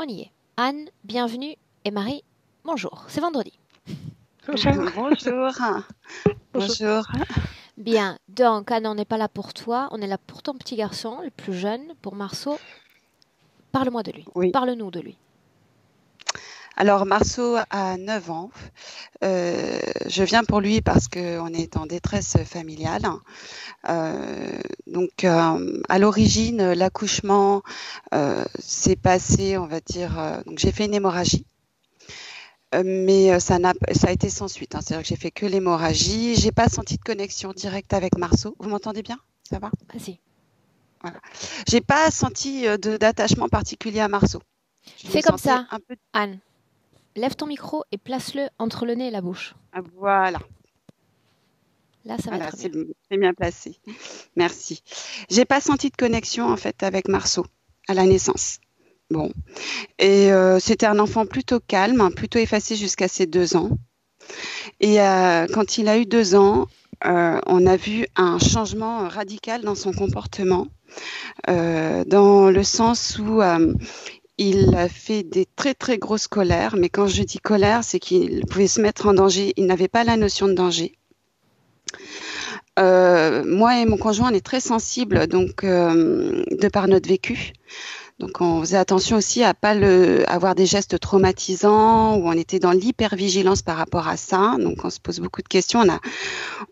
On y est. Anne, bienvenue. Et Marie, bonjour. C'est vendredi. Bonjour. Bonjour. Bonjour. Bonjour. Bien, donc Anne, on n'est pas là pour toi, on est là pour ton petit garçon, le plus jeune, pour Marceau. Parle-moi de lui. Oui. Parle-nous de lui. Alors, Marceau a 9 ans. Je viens pour lui parce qu'on est en détresse familiale. À l'origine, l'accouchement s'est passé, on va dire, donc j'ai fait une hémorragie. Mais ça a été sans suite. C'est-à-dire que j'ai fait que l'hémorragie. J'ai pas senti de connexion directe avec Marceau. Vous m'entendez bien? Ça va? Vas-y. Voilà. J'ai pas senti d'attachement particulier à Marceau. Je le Fais comme sentais ça, un peu. Anne. Lève ton micro et place-le entre le nez et la bouche. Voilà. Là, ça va Voilà, être bien. c'est bien placé. Merci. J'ai pas senti de connexion en fait avec Marceau à la naissance. Bon, et c'était un enfant plutôt calme, plutôt effacé jusqu'à ses 2 ans. Et quand il a eu 2 ans, on a vu un changement radical dans son comportement, dans le sens où il a fait des très très grosses colères. Mais quand je dis colère, c'est qu'il pouvait se mettre en danger. Il n'avait pas la notion de danger. Moi et mon conjoint, on est très sensibles, donc de par notre vécu. Donc on faisait attention aussi à pas avoir des gestes traumatisants, où on était dans l'hypervigilance par rapport à ça. Donc on se pose beaucoup de questions.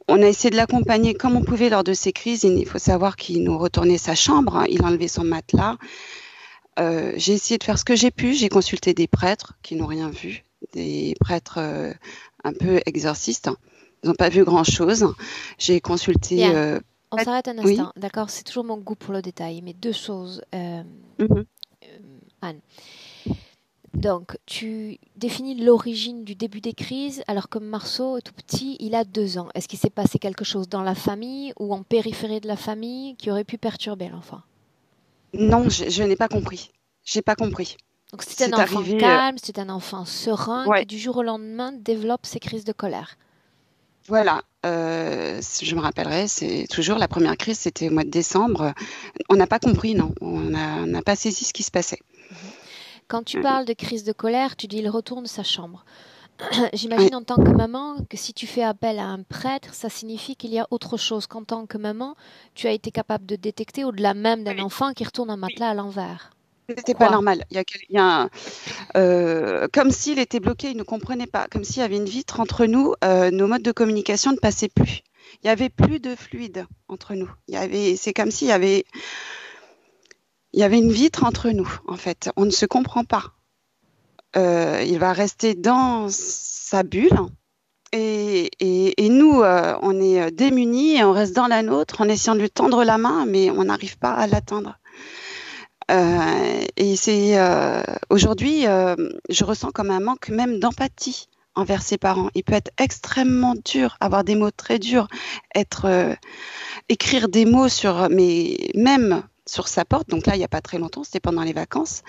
On a essayé de l'accompagner comme on pouvait lors de ces crises. Il faut savoir qu'il nous retournait sa chambre, il enlevait son matelas. J'ai essayé de faire ce que j'ai pu. J'ai consulté des prêtres qui n'ont rien vu, des prêtres un peu exorcistes. Ils n'ont pas vu grand-chose. J'ai consulté... Bien. On s'arrête un Oui. instant, d'accord? C'est toujours mon goût pour le détail, mais deux choses, Anne. Donc, tu définis l'origine du début des crises, alors que Marceau est tout petit, il a 2 ans. Est-ce qu'il s'est passé quelque chose dans la famille ou en périphérie de la famille qui aurait pu perturber l'enfant? Non, je n'ai pas compris. J'ai pas compris. Donc, c'est un C'est enfant arrivé... calme, c'est un enfant serein qui, ouais, du jour au lendemain, développe ses crises de colère. voilà. Je me rappellerai, c'est toujours la première crise, c'était au mois de décembre. On n'a pas compris, non. On n'a pas saisi ce qui se passait. Quand tu parles de crise de colère, tu dis il retourne sa chambre. Ouais. J'imagine en tant que maman que si tu fais appel à un prêtre, ça signifie qu'il y a autre chose qu'en tant que maman, tu as été capable de détecter au-delà même d'un Oui, enfant qui retourne un oui. matelas à l'envers. C'était pas Quoi? normal. Comme s'il était bloqué, il ne comprenait pas. Comme s'il y avait une vitre entre nous, nos modes de communication ne passaient plus. Il n'y avait plus de fluide entre nous. C'est comme s'il y avait une vitre entre nous, en fait. On ne se comprend pas. Il va rester dans sa bulle. Et nous, on est démunis et on reste dans la nôtre en essayant de lui tendre la main, mais on n'arrive pas à l'atteindre. Aujourd'hui, je ressens comme un manque même d'empathie envers ses parents. Il peut être extrêmement dur, avoir des mots très durs, écrire des mots mais même sur sa porte. Donc là, il n'y a pas très longtemps, c'était pendant les vacances,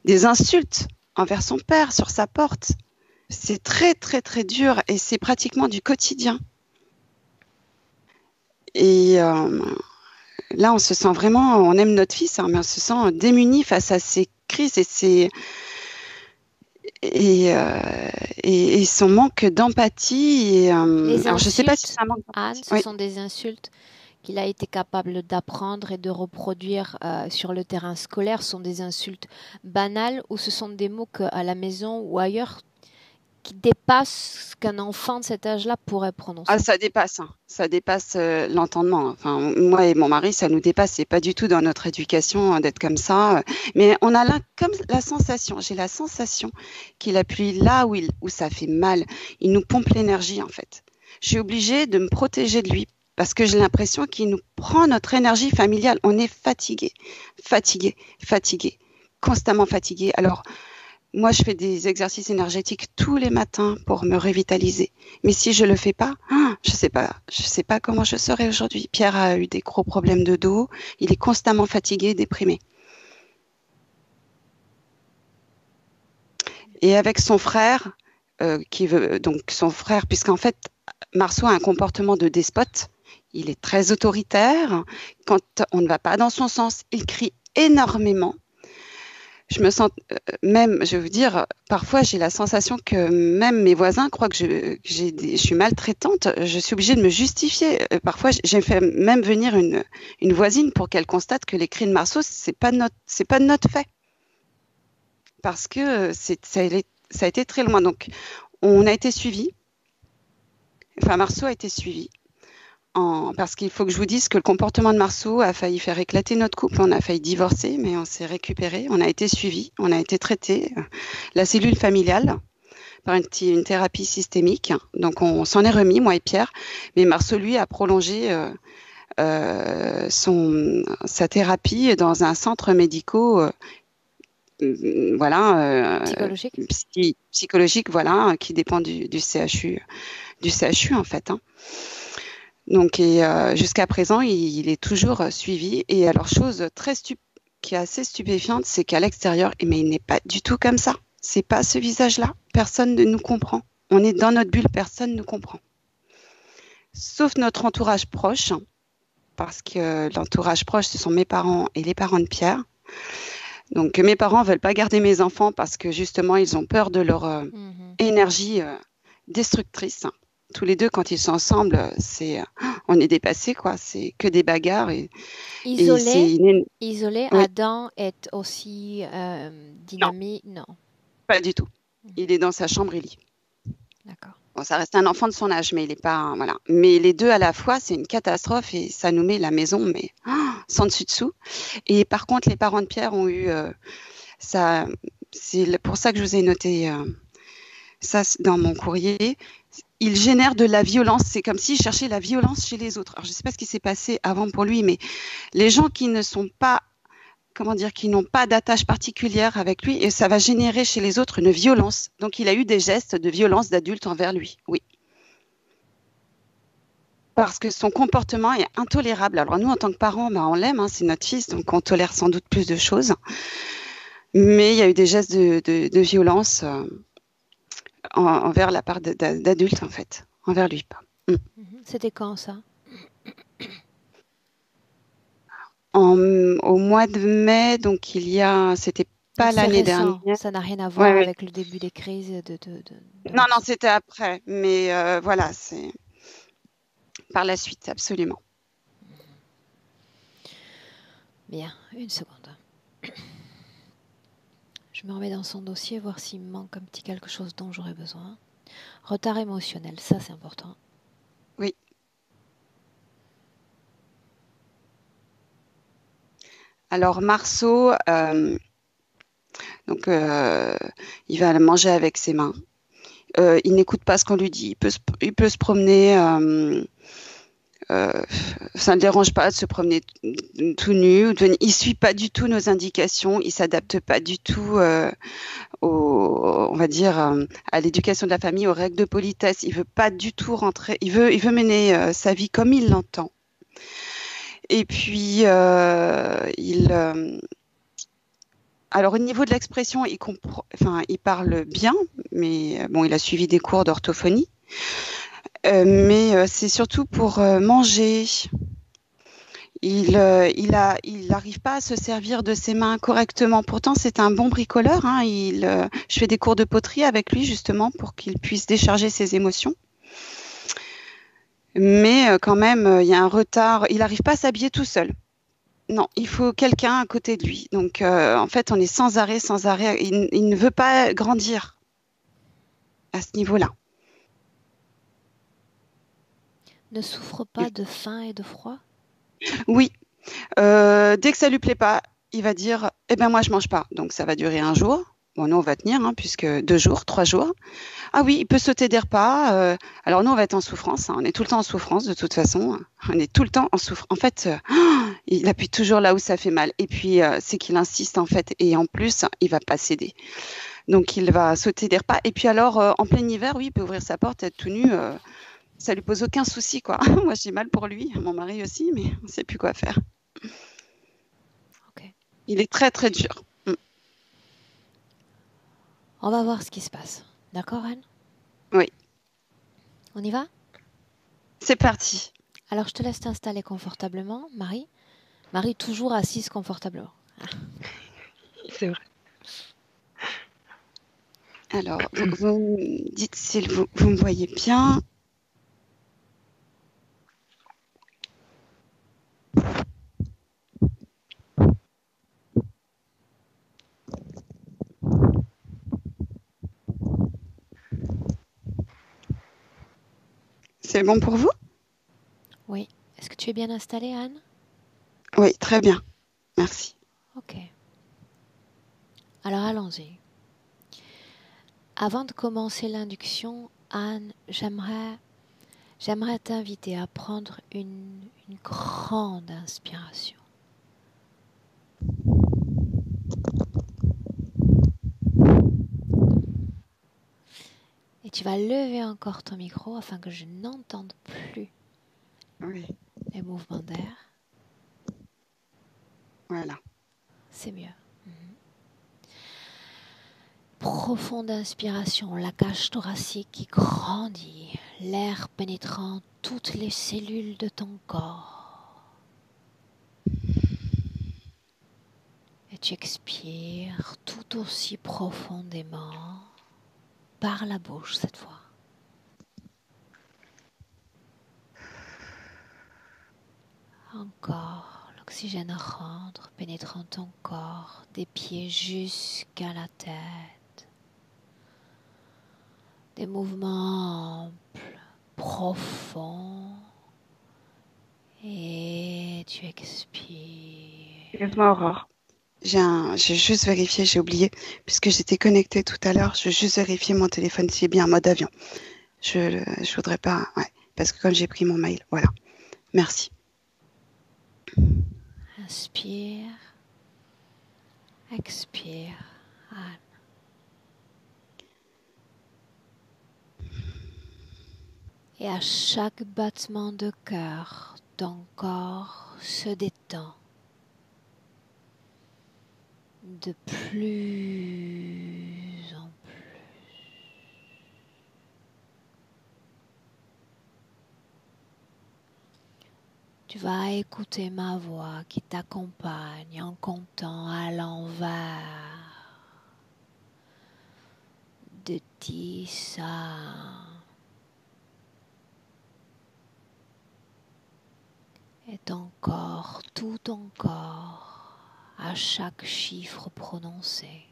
des insultes envers son père sur sa porte. C'est très, très, très dur et c'est pratiquement du quotidien. Et là, on se sent vraiment, on aime notre fils, mais on se sent démuni face à ces crises et son manque d'empathie. Les Alors, je ne sais pas si insultes, c'est un manque Anne, d'empathie. ce Oui. sont des insultes qu'il a été capable d'apprendre et de reproduire sur le terrain scolaire. Ce sont des insultes banales ou ce sont des mots qu'à la maison ou ailleurs qui dépassent ce qu'un enfant de cet âge-là pourrait prononcer? Ah, ça dépasse, hein. Ça dépasse l'entendement. Enfin, moi et mon mari, ça nous dépasse. C'est pas du tout dans notre éducation d'être comme ça. Mais on a comme la sensation, j'ai la sensation qu'il appuie là où ça fait mal. Il nous pompe l'énergie, en fait. Je suis obligée de me protéger de lui parce que j'ai l'impression qu'il nous prend notre énergie familiale. On est fatigué, fatigué, fatigué, constamment fatigué. Alors, moi, je fais des exercices énergétiques tous les matins pour me revitaliser. Mais si je le fais pas, je sais pas comment je serai aujourd'hui. Pierre a eu des gros problèmes de dos. Il est constamment fatigué, déprimé. Et avec son frère, son frère, puisqu'en fait, Marceau a un comportement de despote. Il est très autoritaire. Quand on ne va pas dans son sens, il crie énormément. je me sens même, je vais vous dire, parfois j'ai la sensation que même mes voisins croient que je suis maltraitante. Je suis obligée de me justifier. Parfois, j'ai fait même venir une voisine pour qu'elle constate que les cris de Marceau, c'est pas de notre fait, parce que ça a été très loin. Donc, on a été suivis. Enfin, Marceau a été suivi. Parce qu'il faut que je vous dise que le comportement de Marceau a failli faire éclater notre couple. On a failli divorcer, mais on s'est récupéré. On a été suivis, on a été traités. La cellule familiale par une thérapie systémique. Donc on s'en est remis, moi et Pierre. Mais Marceau, lui, a prolongé sa thérapie dans un centre médical, psychologique, voilà, qui dépend du CHU en fait. Hein. Donc, jusqu'à présent, il est toujours suivi. Et alors, chose qui est assez stupéfiante, c'est qu'à l'extérieur, mais il n'est pas du tout comme ça. C'est pas ce visage-là. Personne ne nous comprend. On est dans notre bulle, personne ne nous comprend. Sauf notre entourage proche, parce que l'entourage proche, ce sont mes parents et les parents de Pierre. Donc, mes parents ne veulent pas garder mes enfants parce que justement, ils ont peur de leur énergie destructrice. Tous les deux, quand ils sont ensemble, on est dépassés, quoi. C'est que des bagarres. Isolé, oui. Adam est aussi dynamique. Non, pas du tout. Il est dans sa chambre, il lit. D'accord. Bon, ça reste un enfant de son âge, mais il n'est pas, voilà. Mais les deux à la fois, c'est une catastrophe et ça nous met la maison, mais sans dessus-dessous. Et par contre, les parents de Pierre ont eu ça. C'est pour ça que je vous ai noté ça dans mon courrier. Il génère de la violence. C'est comme s'il cherchait la violence chez les autres. Alors, je ne sais pas ce qui s'est passé avant pour lui, mais les gens qui ne sont pas, qui n'ont pas d'attache particulière avec lui, et ça va générer chez les autres une violence. Donc, il a eu des gestes de violence d'adulte envers lui, oui. Parce que son comportement est intolérable. Alors, nous, en tant que parents, on l'aime, c'est notre fils, donc on tolère sans doute plus de choses. Mais il y a eu des gestes de violence envers la part d'adultes, en fait, envers lui. C'était quand ça? Au mois de mai, donc c'était pas l'année dernière. Ça n'a rien à voir avec le début des crises Non, c'était après, mais voilà, c'est par la suite, absolument. Bien, une seconde. Je me remets dans son dossier, voir s'il me manque un petit quelque chose dont j'aurais besoin. Retard émotionnel, ça c'est important. Oui. Alors Marceau, donc il va manger avec ses mains. Il n'écoute pas ce qu'on lui dit. Il peut se promener. Ça ne dérange pas de se promener tout nu. Il suit pas du tout nos indications. Il s'adapte pas du tout on va dire à l'éducation de la famille, aux règles de politesse. Il veut pas du tout rentrer. Il veut mener sa vie comme il l'entend. Et puis alors au niveau de l'expression, il parle bien, mais bon, il a suivi des cours d'orthophonie. Mais c'est surtout pour manger. Il n'arrive pas à se servir de ses mains correctement. Pourtant, c'est un bon bricoleur. Je fais des cours de poterie avec lui justement pour qu'il puisse décharger ses émotions. Mais quand même, il y a un retard. Il n'arrive pas à s'habiller tout seul. Non, il faut quelqu'un à côté de lui. Donc, en fait, on est sans arrêt. Il ne veut pas grandir à ce niveau-là. Ne souffre pas de faim et de froid? Oui. Dès que ça lui plaît pas, il va dire « Eh ben moi, je mange pas ». Donc, ça va durer un jour. Bon, nous, on va tenir, puisque 2 jours, 3 jours. Ah oui, il peut sauter des repas. Alors, nous, on va être en souffrance. On est tout le temps en souffrance, de toute façon. On est tout le temps en souffrance. En fait, il appuie toujours là où ça fait mal. Et puis, c'est qu'il insiste, en fait. Et en plus, il va pas céder. Donc, il va sauter des repas. Et puis, alors, en plein hiver, oui, il peut ouvrir sa porte, être tout nu. Ça lui pose aucun souci, quoi. Moi, j'ai mal pour lui. Mon mari aussi, mais on sait plus quoi faire. Okay. Il est très, très dur. On va voir ce qui se passe. D'accord, Anne? Oui. On y va? C'est parti. Alors, je te laisse t'installer confortablement, Marie. Marie, toujours assise confortablement. C'est vrai. Alors, vous me dites si vous me voyez bien. C'est bon pour vous? Oui. Est-ce que tu es bien installée, Anne? Oui, très bien. Merci. Ok. Alors allons-y. Avant de commencer l'induction, Anne, j'aimerais t'inviter à prendre une grande inspiration. Et tu vas lever encore ton micro afin que je n'entende plus Oui, les mouvements d'air. voilà. C'est mieux. Profonde inspiration, la cage thoracique qui grandit, l'air pénétrant toutes les cellules de ton corps. Et tu expires tout aussi profondément par la bouche cette fois. Encore, l'oxygène rentre, pénétrant ton corps, des pieds jusqu'à la tête. Des mouvements amples, profonds. Et tu expires. Excuse-moi, Aurore. J'ai juste vérifié, j'ai oublié, puisque j'étais connectée tout à l'heure, je vais juste vérifier mon téléphone s'il est bien en mode avion. Je voudrais pas, ouais, parce que comme j'ai pris mon mail, voilà. Merci. Inspire. Expire. Anne. Et à chaque battement de cœur, ton corps se détend de plus en plus. Tu vas écouter ma voix qui t'accompagne en comptant à l'envers de 10 à 1. Et ton corps, tout ton corps, à chaque chiffre prononcé,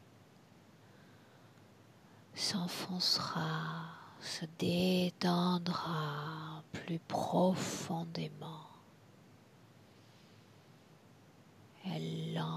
s'enfoncera, se détendra plus profondément et lentement.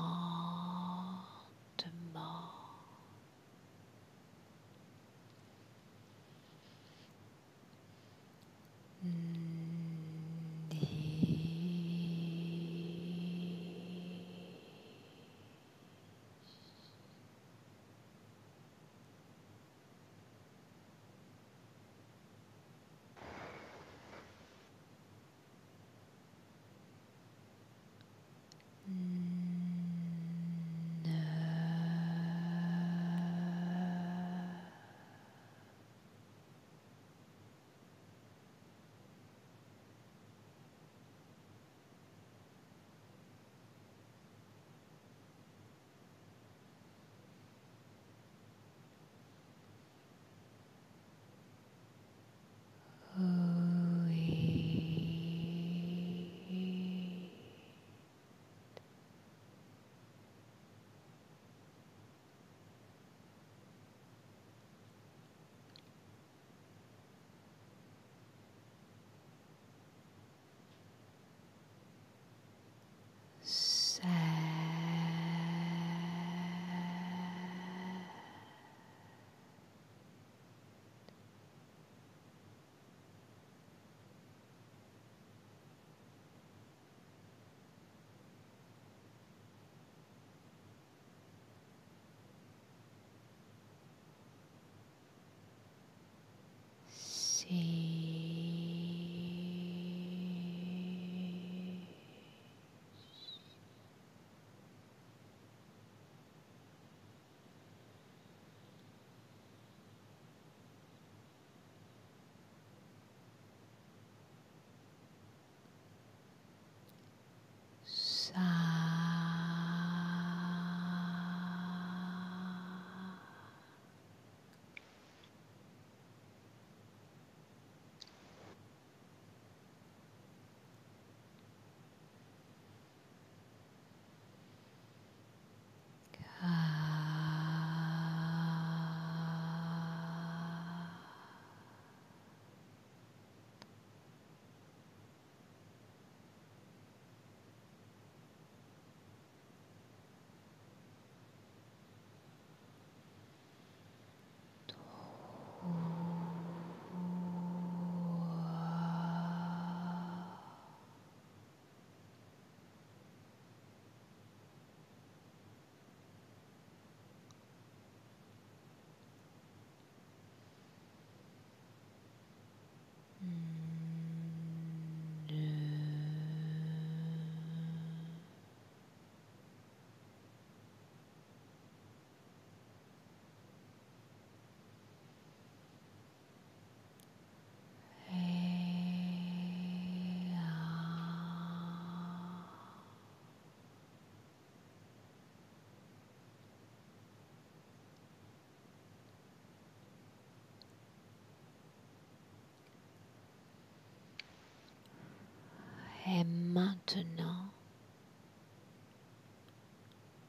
Et maintenant,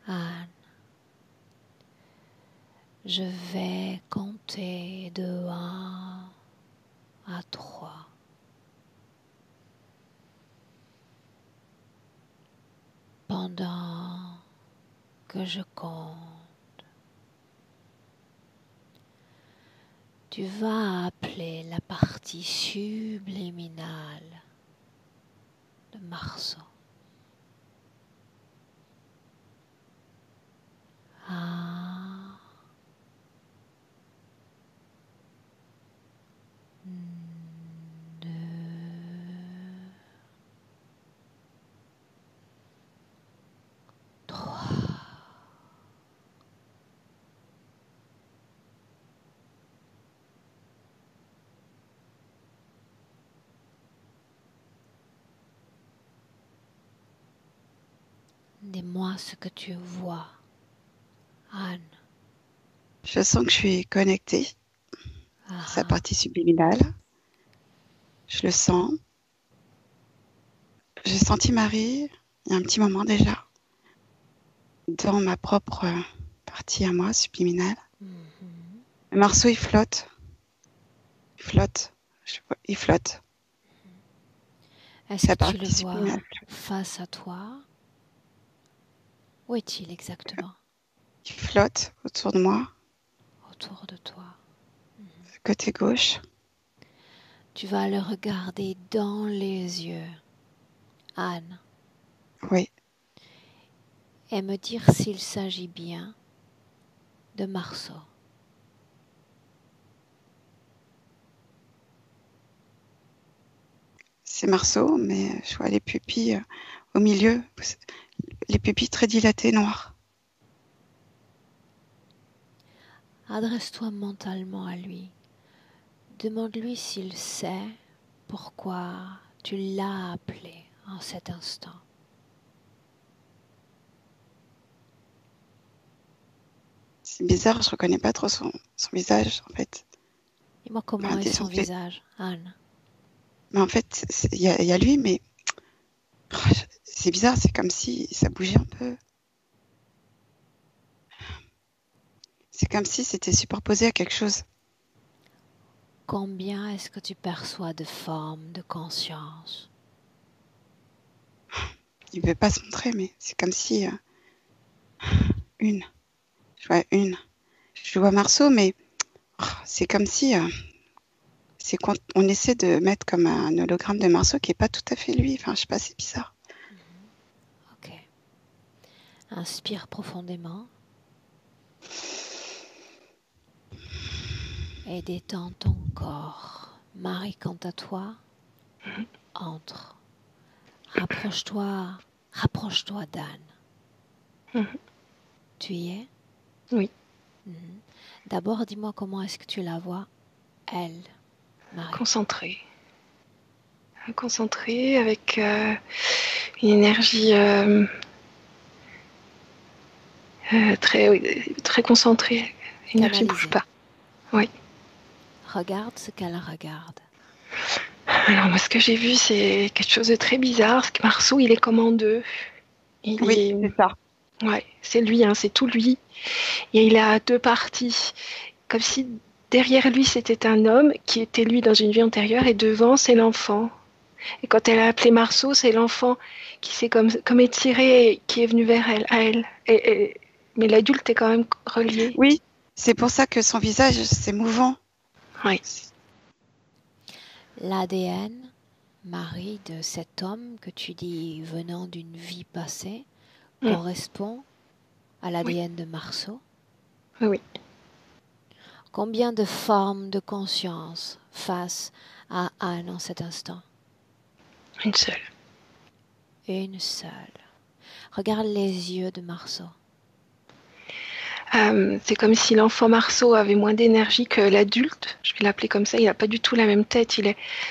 Anne, je vais compter de 1 à 3. Pendant que je compte, tu vas appeler la partie subliminale de Marceau. 1, 2, 3. Dis-moi ce que tu vois, Anne. Je sens que je suis connectée à sa partie subliminale. Je le sens. J'ai senti Marie, il y a un petit moment déjà, dans ma propre partie à moi, subliminale. Le Marceau, il flotte. Il flotte. Il flotte. Est-ce Sa que tu le partie vois subliminale. face à toi? Où est-il exactement? Il flotte autour de moi, Autour de toi. côté gauche. Tu vas le regarder dans les yeux, Anne, Oui, et me dire s'il s'agit bien de Marceau. c'est Marceau, mais je vois les pupilles au milieu, les pupilles très dilatées, noires. Adresse-toi mentalement à lui. Demande-lui s'il sait pourquoi tu l'as appelé en cet instant. C'est bizarre, je reconnais pas trop son visage, en fait. Dis-moi comment est son visage, Anne. Mais en fait, il y a lui, mais c'est bizarre, c'est comme si ça bougeait un peu. C'est comme si c'était superposé à quelque chose. Combien est-ce que tu perçois de formes de conscience? Il ne veut pas se montrer, mais c'est comme si... une. Je vois une. Je vois Marceau, mais c'est comme si... c'est quand on essaie de mettre comme un hologramme de Marceau qui n'est pas tout à fait lui. Enfin, je sais pas, c'est bizarre. Ok. Inspire profondément. Et détends ton corps. Marie, quant à toi, entre. Rapproche-toi d'Anne. Tu y es? Oui. D'abord, dis-moi comment est-ce que tu la vois, elle, Marie. Concentrée avec une énergie très concentrée. L'énergie ne bouge pas. Oui. Regarde ce qu'elle regarde. Alors moi, ce que j'ai vu, c'est quelque chose de très bizarre. Parce que Marceau, il est comme en deux. Oui, c'est ça. Ouais, c'est lui, hein, c'est tout lui. Et il a deux parties. Comme si derrière lui, c'était un homme qui était lui dans une vie antérieure et devant, c'est l'enfant. Et quand elle a appelé Marceau, c'est l'enfant qui s'est comme étiré et qui est venu vers elle, à elle. Mais l'adulte est quand même relié. Oui, c'est pour ça que son visage, c'est mouvant. Oui. L'ADN, Marie, de cet homme que tu dis venant d'une vie passée, correspond à l'ADN de Marceau. Oui. Combien de formes de conscience face à Anne en cet instant? Une seule. Une seule. Regarde les yeux de Marceau. C'est comme si l'enfant Marceau avait moins d'énergie que l'adulte. Je vais l'appeler comme ça. Il n'a pas du tout la même tête.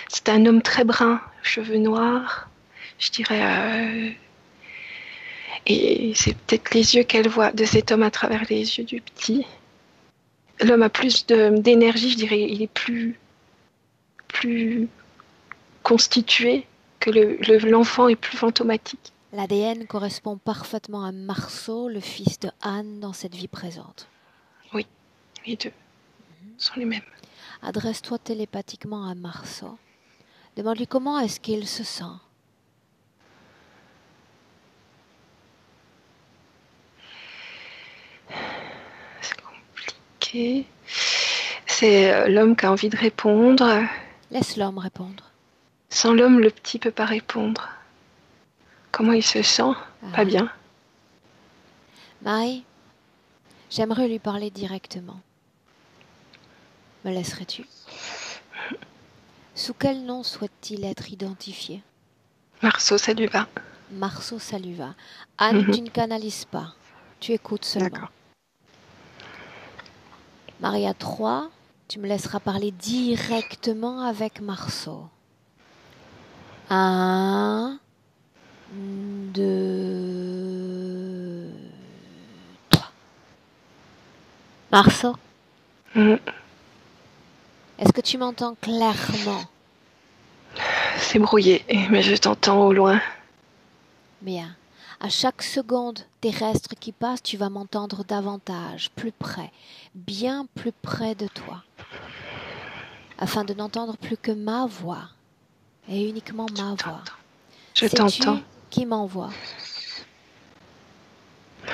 C'est un homme très brun, cheveux noirs. Je dirais. Et c'est peut-être les yeux qu'elle voit de cet homme à travers les yeux du petit. L'homme a plus d'énergie, je dirais. Il est plus constitué que que l'enfant est plus fantomatique. L'ADN correspond parfaitement à Marceau, le fils de Anne, dans cette vie présente. Oui, les deux sont les mêmes. Adresse-toi télépathiquement à Marceau. Demande-lui comment est-ce qu'il se sent. C'est compliqué. C'est l'homme qui a envie de répondre. Laisse l'homme répondre. Sans l'homme, le petit peut pas répondre. Comment il se sent? Pas bien. Marie, j'aimerais lui parler directement. Me laisserais-tu? Sous quel nom souhaite-t-il être identifié? Marceau, ça lui va. Marceau, ça lui va. Anne, tu ne canalises pas. Tu écoutes seulement. D'accord. Marie, à 3, tu me laisseras parler directement avec Marceau. 1, 2, 3. Marceau, est-ce que tu m'entends clairement? C'est brouillé, mais je t'entends au loin. Bien. À chaque seconde terrestre qui passe, tu vas m'entendre davantage, plus près, bien plus près de toi, afin de n'entendre plus que ma voix, et uniquement ma voix. Je t'entends. Sais-tu qui m'envoie?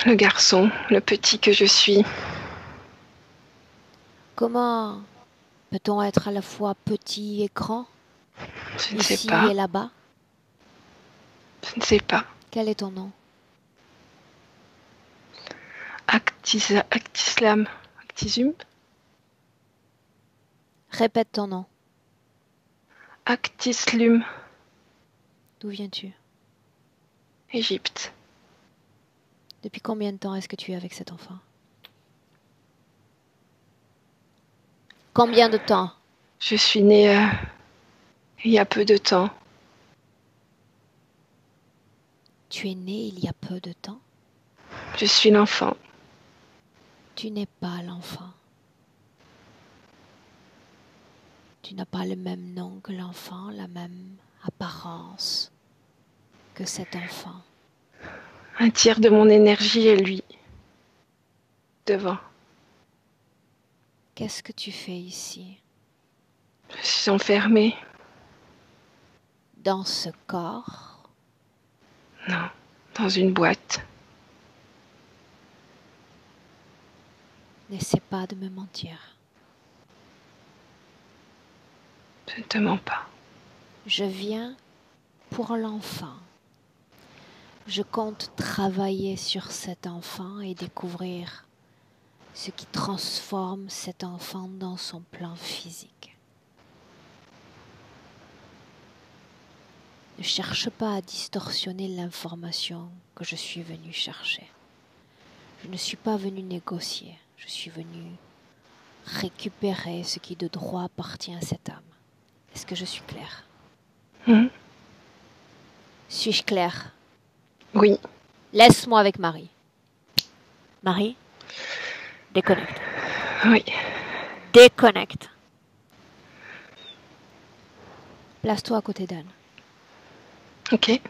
Le garçon, le petit que je suis. Comment peut-on être à la fois petit et grand, Je ne sais ici pas. et là-bas? Je ne sais pas. Quel est ton nom? Actislam. Actisum. Répète ton nom. Actislum. D'où viens-tu? Égypte. Depuis combien de temps est-ce que tu es avec cet enfant? Combien de temps? Je suis née il y a peu de temps. Tu es né il y a peu de temps? Je suis l'enfant. Tu n'es pas l'enfant. Tu n'as pas le même nom que l'enfant, la même apparence que cet enfant. Un tiers de mon énergie est lui. Devant. Qu'est-ce que tu fais ici? Je suis enfermée. Dans ce corps? Non, dans une boîte. N'essaie pas de me mentir. Je ne te mens pas. Je viens pour l'enfant. Je compte travailler sur cet enfant et découvrir ce qui transforme cet enfant dans son plan physique. Ne cherche pas à distorsionner l'information que je suis venue chercher. Je ne suis pas venue négocier. Je suis venue récupérer ce qui de droit appartient à cette âme. Est-ce que je suis claire? Suis-je claire? Oui. Laisse-moi avec Marie. Marie, déconnecte. Oui. Déconnecte. Place-toi à côté d'Anne. Ok.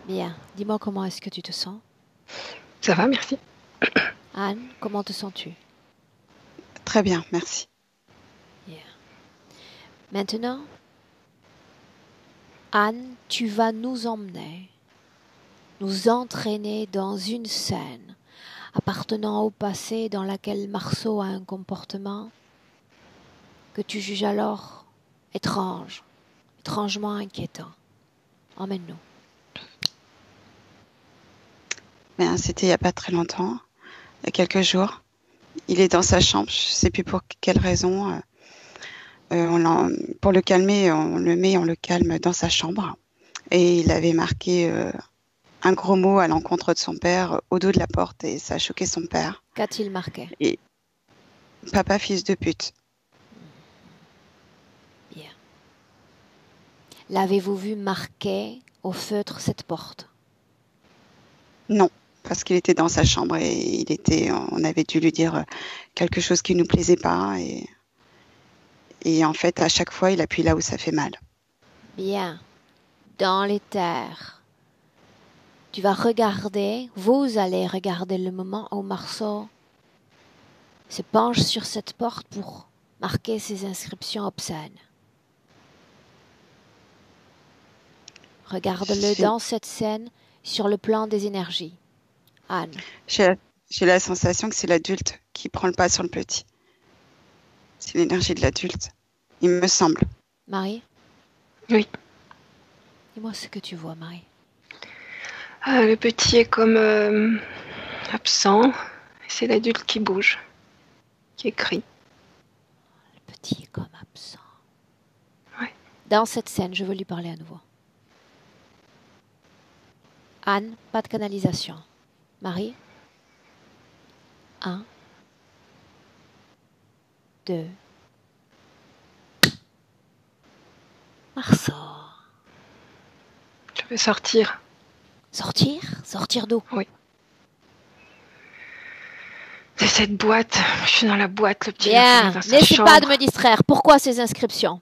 Bien. Dis-moi comment est-ce que tu te sens? Ça va, merci. Anne, comment te sens-tu? Très bien, merci. Bien. Maintenant, Anne, tu vas nous emmener, nous entraîner dans une scène appartenant au passé dans laquelle Marceau a un comportement que tu juges alors étrange, étrangement inquiétant. Emmène-nous. Ben, c'était il n'y a pas très longtemps, il y a quelques jours. Il est dans sa chambre, je ne sais plus pour quelle raison. Pour le calmer, on le calme dans sa chambre. Et il avait marqué un gros mot à l'encontre de son père au dos de la porte et ça a choqué son père. Qu'a-t-il marqué? Et papa, fils de pute. Bien. L'avez-vous vu marquer au feutre cette porte? Non, parce qu'il était dans sa chambre et on avait dû lui dire quelque chose qui ne nous plaisait pas. Et en fait, à chaque fois, il appuie là où ça fait mal. Bien. dans les terres. Tu vas regarder, vous allez regarder le moment où Marceau se penche sur cette porte pour marquer ses inscriptions obscènes. Regarde-le dans cette scène sur le plan des énergies. Anne. J'ai la sensation que c'est l'adulte qui prend le pas sur le petit. C'est l'énergie de l'adulte, il me semble. Marie? Oui. Dis-moi ce que tu vois, Marie. Le petit est comme absent. C'est l'adulte qui bouge, qui écrit. Le petit est comme absent. Ouais. Dans cette scène, je veux lui parler à nouveau. Anne, pas de canalisation. Marie? 1, 2. Marceau. Je veux sortir. Sortir? Sortir d'où? Oui. De cette boîte. Je suis dans la boîte, le petit. Bien, n'essaie pas de me distraire. Pourquoi ces inscriptions?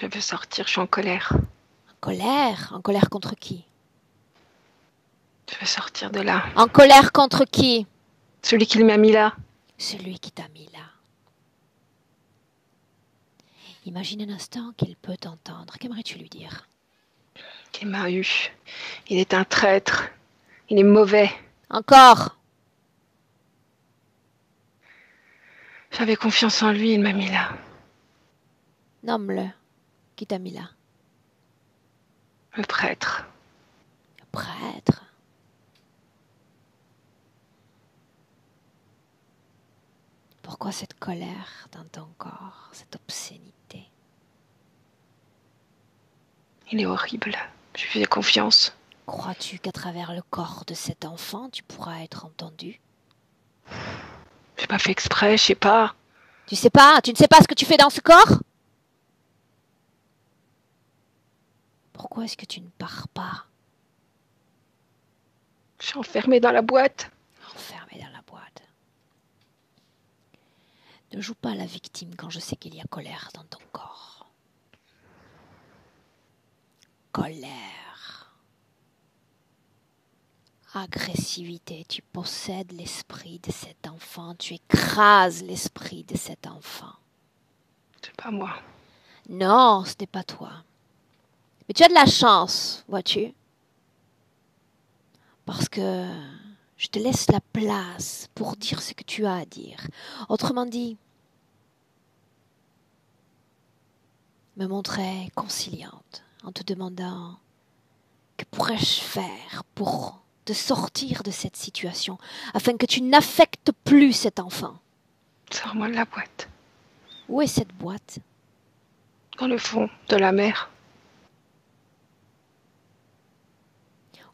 Je veux sortir, je suis en colère. En colère? En colère contre qui? Je veux sortir de là. En colère contre qui? Celui qui m'a mis là. Celui qui t'a mis là. Imagine un instant qu'il peut t'entendre. Qu'aimerais-tu lui dire? Il m'a eu. Il est un traître. Il est mauvais. Encore? J'avais confiance en lui, il m'a mis là. Nomme-le. Qui t'a mis là? Le prêtre. Le prêtre. Pourquoi cette colère dans ton corps, cette obscénité? Il est horrible. Je lui fais confiance. Crois-tu qu'à travers le corps de cet enfant, tu pourras être entendu? J'ai pas fait exprès, je sais pas. Tu sais pas? Tu ne sais pas ce que tu fais dans ce corps? Pourquoi est-ce que tu ne pars pas? Je suis enfermée dans la boîte. Enfermée dans la boîte. Ne joue pas la victime quand je sais qu'il y a colère dans ton corps. Colère. Agressivité. Tu possèdes l'esprit de cet enfant. Tu écrases l'esprit de cet enfant. C'est pas moi. Non, ce n'est pas toi. Mais tu as de la chance, vois-tu? Parce que je te laisse la place pour dire ce que tu as à dire. Autrement dit, me montrer conciliante en te demandant que pourrais-je faire pour te sortir de cette situation afin que tu n'affectes plus cet enfant. Sors-moi de la boîte. Où est cette boîte? Dans le fond de la mer.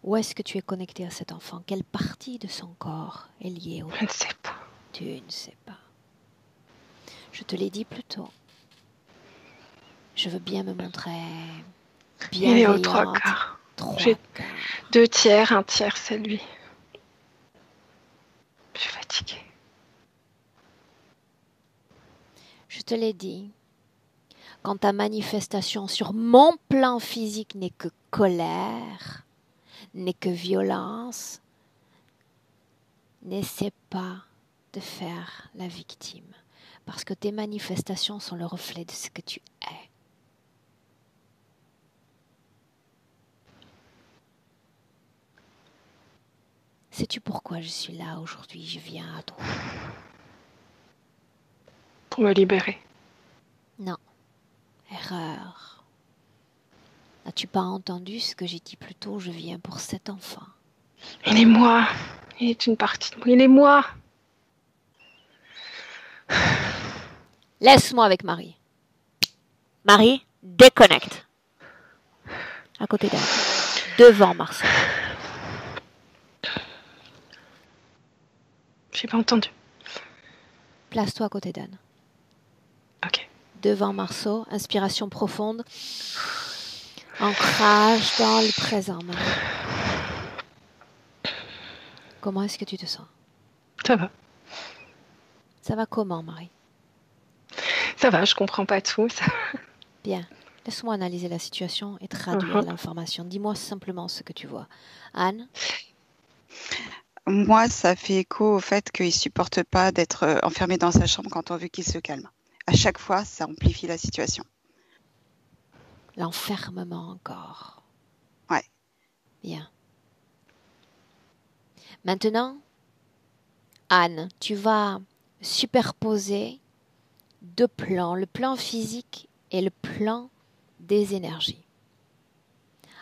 Où est-ce que tu es connecté à cet enfant? Quelle partie de son corps est liée au... Je ne sais pas. Tu ne sais pas. Je te l'ai dit plus tôt. Je veux bien me montrer Il est aux bienveillante. 3/4. Trois J'ai quarts. 2/3, 1/3, c'est lui. Je suis fatiguée. Je te l'ai dit. Quand ta manifestation sur mon plan physique n'est que colère, n'est que violence, n'essaie pas de faire la victime. Parce que tes manifestations sont le reflet de ce que tu es. Sais-tu pourquoi je suis là aujourd'hui? Je viens à toi. Pour me libérer. Non. Erreur. N'as-tu pas entendu ce que j'ai dit plus tôt? Je viens pour cet enfant. Il est moi. Il est une partie de moi. Il est moi. Laisse-moi avec Marie. Marie, déconnecte. À côté d'elle. Devant Marcel. J'ai pas entendu. Place-toi à côté d'Anne. Ok. Devant Marceau, inspiration profonde. Ancrage dans le présent, Marie. Comment est-ce que tu te sens? Ça va. Ça va comment, Marie? Ça va, je comprends pas tout. Ça... Bien. Laisse-moi analyser la situation et traduire l'information. Dis-moi simplement ce que tu vois. Anne? Moi, ça fait écho au fait qu'il ne supporte pas d'être enfermé dans sa chambre quand on veut qu'il se calme. À chaque fois, ça amplifie la situation. L'enfermement encore. Ouais. Bien. Maintenant, Anne, tu vas superposer deux plans, le plan physique et le plan des énergies.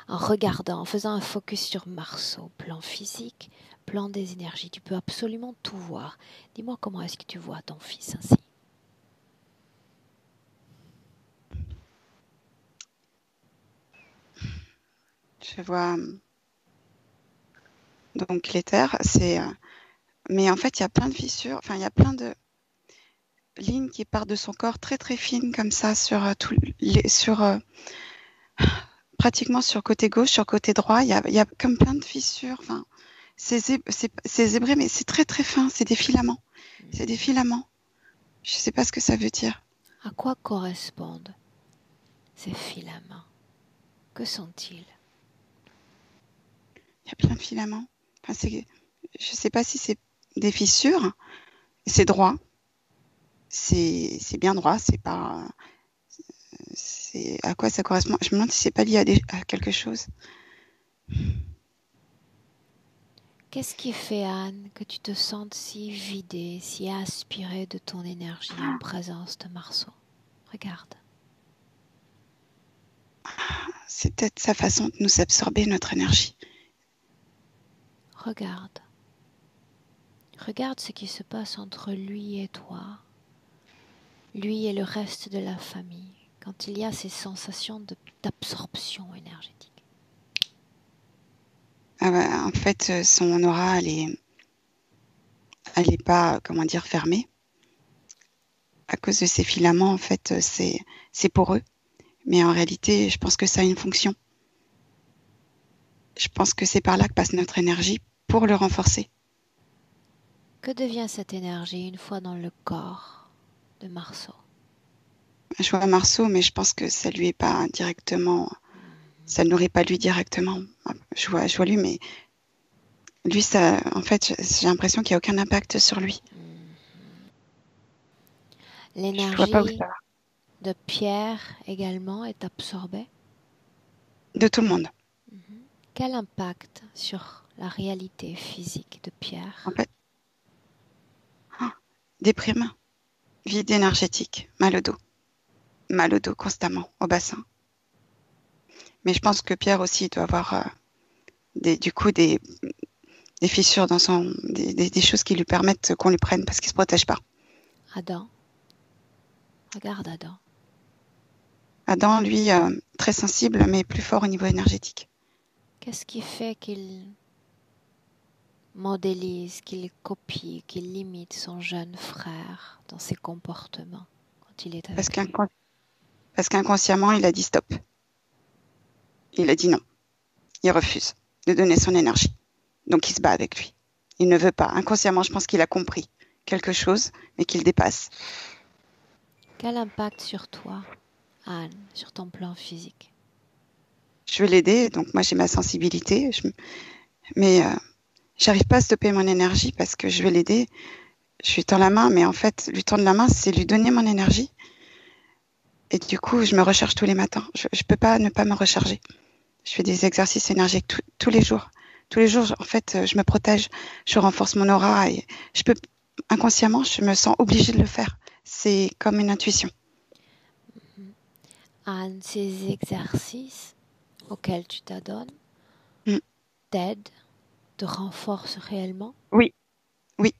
En regardant, en faisant un focus sur Marceau, plan physique, plan des énergies, tu peux absolument tout voir. Dis-moi comment est-ce que tu vois ton fils ainsi? Je vois donc l'éther, mais en fait, il y a plein de fissures, enfin, il y a plein de lignes qui partent de son corps très très fines comme ça pratiquement sur le côté gauche, sur le côté droit, il y a comme plein de fissures. Enfin, c'est zébré, mais c'est très très fin, c'est des filaments. C'est des filaments. Je ne sais pas ce que ça veut dire. À quoi correspondent ces filaments? Que sont-ils? Il y a plein de filaments. Enfin, je ne sais pas si c'est des fissures. C'est droit. C'est bien droit. C'est pas. C'est à quoi ça correspond? Je me demande si c'est pas lié à quelque chose. Qu'est-ce qui fait, Anne, que tu te sentes si vidée, si aspirée de ton énergie en présence de Marceau? Regarde. C'est peut-être sa façon de nous absorber notre énergie. Regarde. Regarde ce qui se passe entre lui et toi, lui et le reste de la famille, quand il y a ces sensations d'absorption énergétique. Ah bah, en fait, son aura, elle est pas, comment dire, fermée. À cause de ces filaments, en fait, c'est poreux. Mais en réalité, je pense que ça a une fonction. Je pense que c'est par là que passe notre énergie pour le renforcer. Que devient cette énergie une fois dans le corps de Marceau? Je vois Marceau, mais je pense que ça lui est pas directement, ça ne nourrit pas lui directement. Je vois lui, mais lui, ça, en fait, j'ai l'impression qu'il n'y a aucun impact sur lui. Je vois pas où L'énergie ça va. de Pierre également est absorbée. De tout le monde. Quel impact sur la réalité physique de Pierre? En fait, déprime, vide énergétique, mal au dos constamment, au bassin. Mais je pense que Pierre aussi doit avoir des fissures dans des choses qui lui permettent qu'on lui prenne parce qu'il se protège pas. Adam, regarde Adam. Adam, lui, très sensible, mais plus fort au niveau énergétique. Qu'est-ce qui fait qu'il modélise, qu'il copie, qu'il imite son jeune frère dans ses comportements quand il est avec lui? Parce qu'inconsciemment, il a dit stop. Il a dit non. Il refuse de donner son énergie. Donc il se bat avec lui. Il ne veut pas. Inconsciemment, je pense qu'il a compris quelque chose, mais qu'il dépasse. Quel impact sur toi, Anne, sur ton plan physique? Je veux l'aider, donc moi j'ai ma sensibilité, mais j'arrive pas à stopper mon énergie parce que je veux l'aider. Je lui tends la main, mais en fait, lui tendre la main, c'est lui donner mon énergie. Et du coup, je me recharge tous les matins. Je peux pas ne pas me recharger. Je fais des exercices énergétiques tous les jours. Tous les jours, en fait, je me protège, je renforce mon aura et inconsciemment, je me sens obligée de le faire. C'est comme une intuition. Anne, ces exercices auxquels tu t'adonnes t'aident, te renforcent réellement? Oui. Bien,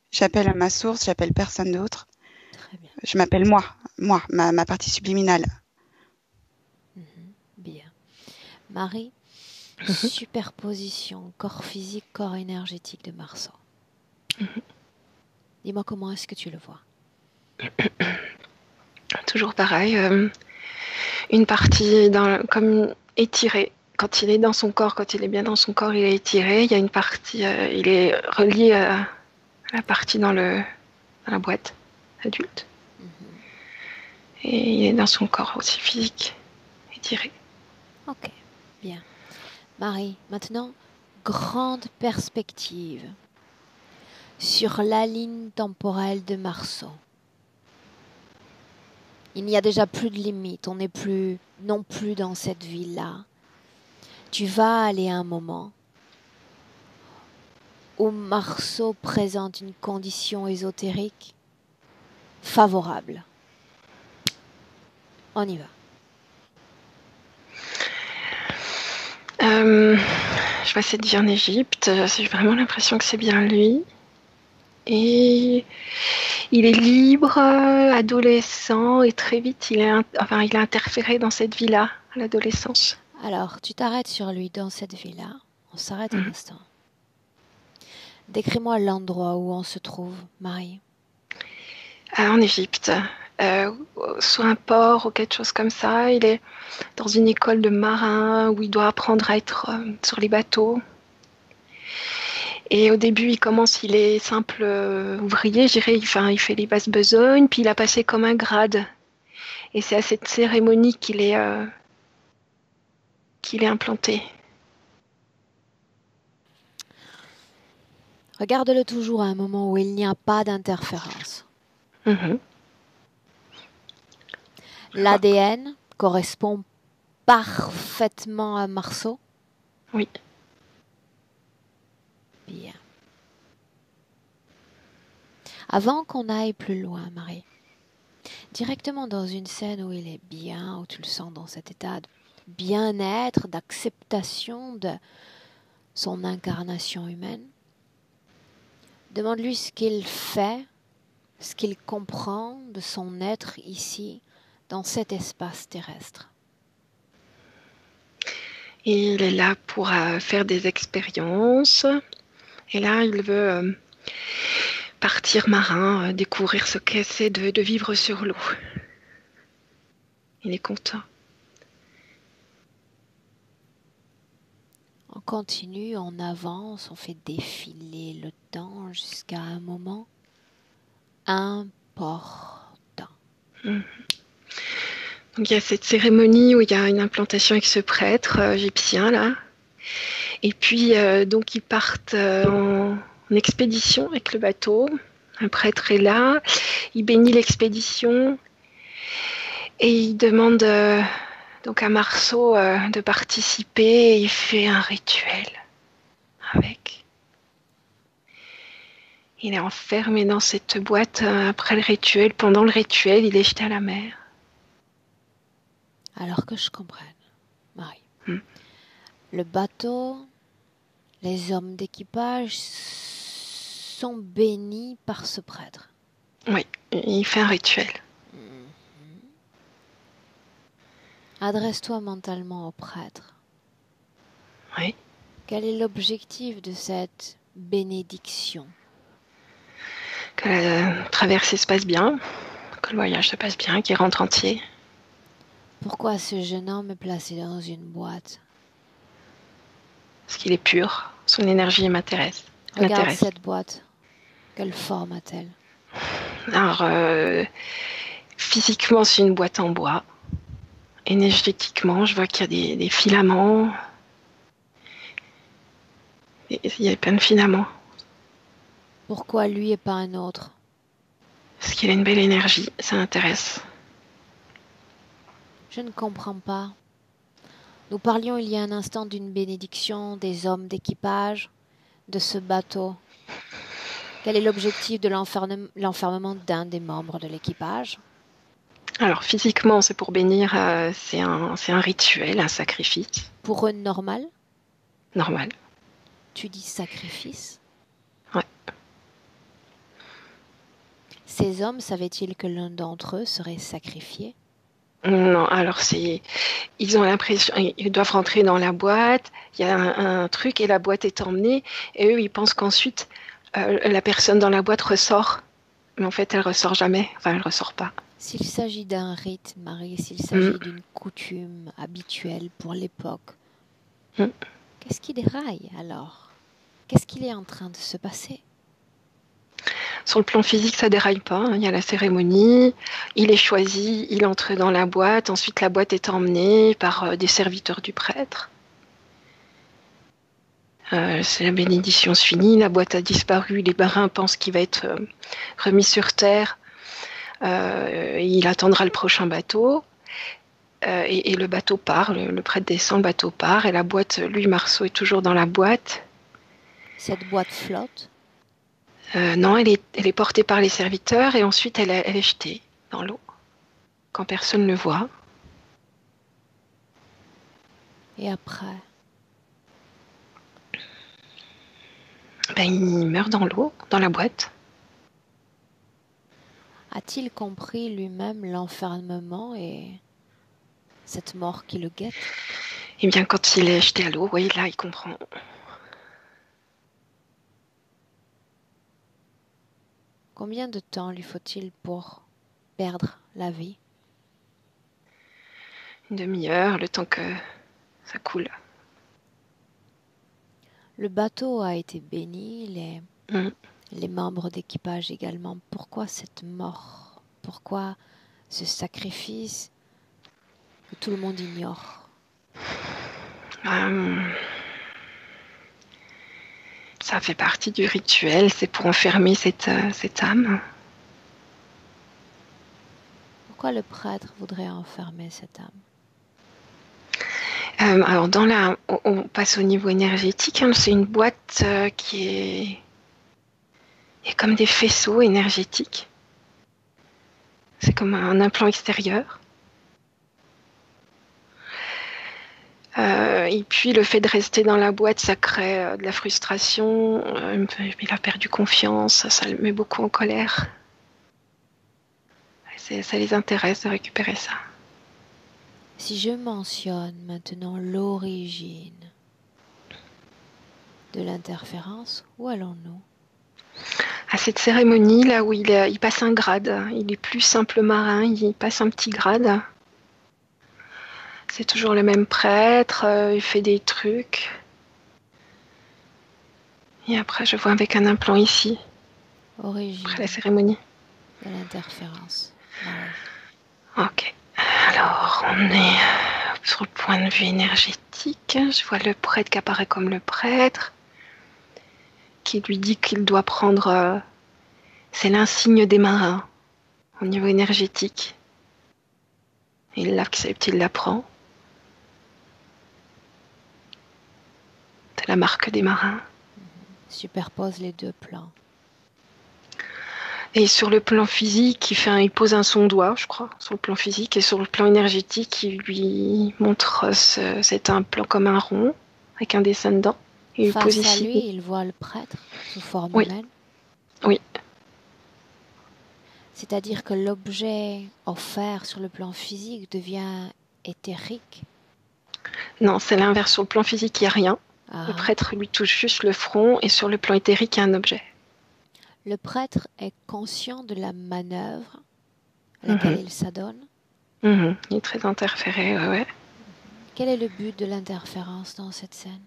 J'appelle à ma source, j'appelle personne d'autre. très bien. Je m'appelle moi, ma partie subliminale. Bien. Marie, superposition corps physique, corps énergétique de Marceau. Dis-moi comment est-ce que tu le vois? Toujours pareil, une partie comme étirée. Quand il est dans son corps, quand il est bien dans son corps, il est étiré. Il y a une partie, il est relié à la partie dans la boîte adulte. Et il est dans son corps aussi physique. je dirais. Ok, bien. Marie, maintenant, grande perspective sur la ligne temporelle de Marceau. Il n'y a déjà plus de limite, on n'est plus non plus dans cette vie-là. Tu vas aller à un moment où Marceau présente une condition ésotérique favorable. On y va. Je vois cette vie en Égypte, j'ai vraiment l'impression que c'est bien lui. Et il est libre, adolescent, et très vite, il a interféré dans cette vie-là, à l'adolescence. Alors, tu t'arrêtes sur lui dans cette vie-là. On s'arrête un instant. Décris-moi l'endroit où on se trouve, Marie. En Égypte, sur un port ou quelque chose comme ça. Il est dans une école de marins où il doit apprendre à être sur les bateaux. Et au début, il est simple ouvrier, je dirais, il fait les basses besognes, puis il a passé comme un grade. Et c'est à cette cérémonie qu'il est implanté. Regarde-le toujours à un moment où il n'y a pas d'interférence. L'ADN correspond parfaitement à Marceau? Oui. Bien. Avant qu'on aille plus loin, Marie, directement dans une scène où il est bien, où tu le sens dans cet état de bien-être, d'acceptation de son incarnation humaine, demande-lui ce qu'il fait, ce qu'il comprend de son être ici, dans cet espace terrestre. Il est là pour faire des expériences. Et là, il veut partir marin, découvrir ce que c'est de vivre sur l'eau. Il est content. On continue, on avance, on fait défiler le temps jusqu'à un moment important. Donc il y a cette cérémonie où il y a une implantation avec ce prêtre égyptien là. Et puis donc ils partent en expédition avec le bateau. Un prêtre est là, il bénit l'expédition et il demande donc à Marceau de participer. Et il fait un rituel avec. Il est enfermé dans cette boîte après le rituel. Pendant le rituel, il est jeté à la mer. Alors que je comprenne, Marie, le bateau, les hommes d'équipage sont bénis par ce prêtre. Oui, il fait un rituel. Adresse-toi mentalement au prêtre. Oui. Quel est l'objectif de cette bénédiction? Que la traversée se passe bien, que le voyage se passe bien, qu'il rentre entier. Pourquoi ce jeune homme est placé dans une boîte? Parce qu'il est pur, son énergie m'intéresse. Regarde cette boîte. Quelle forme a-t-elle? Alors, physiquement, c'est une boîte en bois. Énergétiquement, je vois qu'il y a des filaments. Il y a plein de filaments. Pourquoi lui et pas un autre? Parce qu'il a une belle énergie, ça m'intéresse. Je ne comprends pas. Nous parlions il y a un instant d'une bénédiction des hommes d'équipage de ce bateau. Quel est l'objectif de l'enfermement d'un des membres de l'équipage? Alors, physiquement, c'est pour bénir, c'est un rituel, un sacrifice. Pour eux, normal? Normal. Tu dis sacrifice? Ouais. Ces hommes savaient-ils que l'un d'entre eux serait sacrifié? Non, alors ils ont l'impression, ils doivent rentrer dans la boîte, il y a un truc et la boîte est emmenée, et eux, ils pensent qu'ensuite, la personne dans la boîte ressort, mais en fait, elle ressort jamais, enfin, elle ressort pas. S'il s'agit d'un rite, Marie, s'il s'agit d'une coutume habituelle pour l'époque, qu'est-ce qui déraille alors? Qu'est-ce qu'il est en train de se passer? Sur le plan physique, ça déraille pas, hein. Il y a la cérémonie, il est choisi, il entre dans la boîte, ensuite la boîte est emmenée par des serviteurs du prêtre. C'est la bénédiction se finit, la boîte a disparu, les marins pensent qu'il va être remis sur terre. Il attendra le prochain bateau. Et le bateau part, le prêtre descend, le bateau part, et la boîte, lui, Marceau, est toujours dans la boîte. Cette boîte flotte? Non, elle est portée par les serviteurs, et ensuite elle est jetée dans l'eau, quand personne ne le voit. Et après? Il meurt dans l'eau, dans la boîte. A-t-il compris lui-même l'enfermement et cette mort qui le guette? Eh bien, quand il est jeté à l'eau, oui, là, il comprend. Combien de temps lui faut-il pour perdre la vie? Une demi-heure, le temps que ça coule. Le bateau a été béni, les membres d'équipage également. Pourquoi cette mort? Pourquoi ce sacrifice que tout le monde ignore? Ça fait partie du rituel, c'est pour enfermer cette âme. Pourquoi le prêtre voudrait enfermer cette âme? Alors, on passe au niveau énergétique, hein. C'est une boîte qui est... Il y a comme des faisceaux énergétiques. C'est comme un implant extérieur. Et puis le fait de rester dans la boîte, ça crée de la frustration. Il a perdu confiance, ça le met beaucoup en colère. Ça les intéresse de récupérer ça. Si je mentionne maintenant l'origine de l'interférence, où allons-nous? À cette cérémonie, là où il passe un grade, il est plus simple marin, il passe un petit grade. C'est toujours le même prêtre, il fait des trucs. Et après, je vois avec un implant ici, Origine après la cérémonie. de l'interférence. Ok. Alors, on est sur le point de vue énergétique. Je vois le prêtre qui apparaît comme le prêtre, qui lui dit qu'il doit prendre... c'est l'insigne des marins, au niveau énergétique. Il l'accepte, il la prend. C'est la marque des marins. Superpose les deux plans. Et sur le plan physique, il pose son doigt, je crois, sur le plan physique. Et sur le plan énergétique, il lui montre c'est un plan comme un rond, avec un dessin dedans. Il Face pose à ici. lui, il voit le prêtre sous forme Oui. humaine. Oui. C'est-à-dire que l'objet offert sur le plan physique devient éthérique. Non, c'est l'inverse. Sur le plan physique, il n'y a rien. Ah. Le prêtre lui touche juste le front, et sur le plan éthérique, il y a un objet. Le prêtre est conscient de la manœuvre à laquelle il s'adonne. Il est très interféré, ouais. Quel est le but de l'interférence dans cette scène?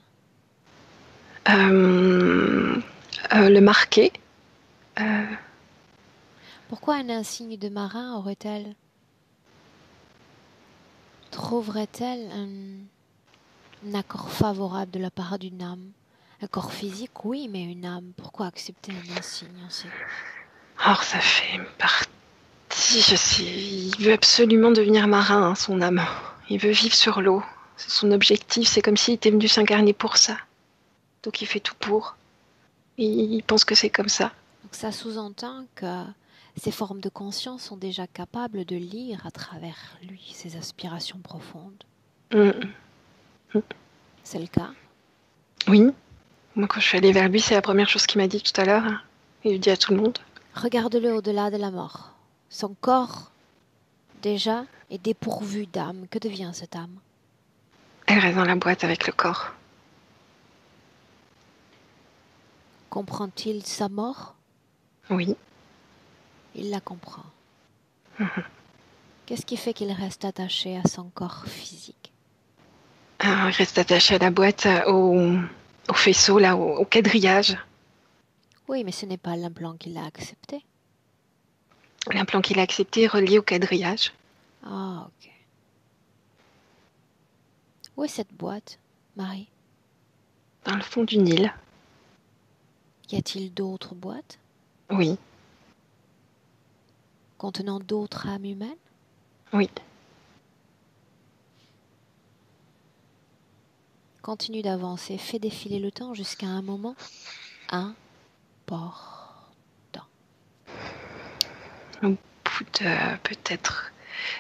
Le marquer. Pourquoi un insigne de marin trouverait-elle un accord favorable de la part d'une âme? Un corps physique, oui, mais une âme. Pourquoi accepter un insigne aussi? Alors, ça fait partie, je sais, il veut absolument devenir marin, hein, son âme. Il veut vivre sur l'eau. C'est son objectif, c'est comme s'il était venu s'incarner pour ça. Donc il fait tout pour. Il pense que c'est comme ça. Donc ça sous-entend que ces formes de conscience sont déjà capables de lire à travers lui ses aspirations profondes. C'est le cas? Oui. Moi, quand je suis allée vers lui, c'est la première chose qu'il m'a dit tout à l'heure. Il le dit à tout le monde. Regarde-le au-delà de la mort. Son corps, déjà, est dépourvu d'âme. Que devient cette âme? Elle reste dans la boîte avec le corps. Comprend-il sa mort? Oui. Il la comprend. Qu'est-ce qui fait qu'il reste attaché à son corps physique? Il reste attaché à la boîte, au faisceau, là, au quadrillage. Oui, mais ce n'est pas l'implant qu'il a accepté. L'implant qu'il a accepté est relié au quadrillage. Ah, ok. Où est cette boîte, Marie? Dans le fond du Nil. Y a-t-il d'autres boîtes Oui, contenant d'autres âmes humaines? oui. Continue d'avancer, fais défiler le temps jusqu'à un moment important. Au bout de peut-être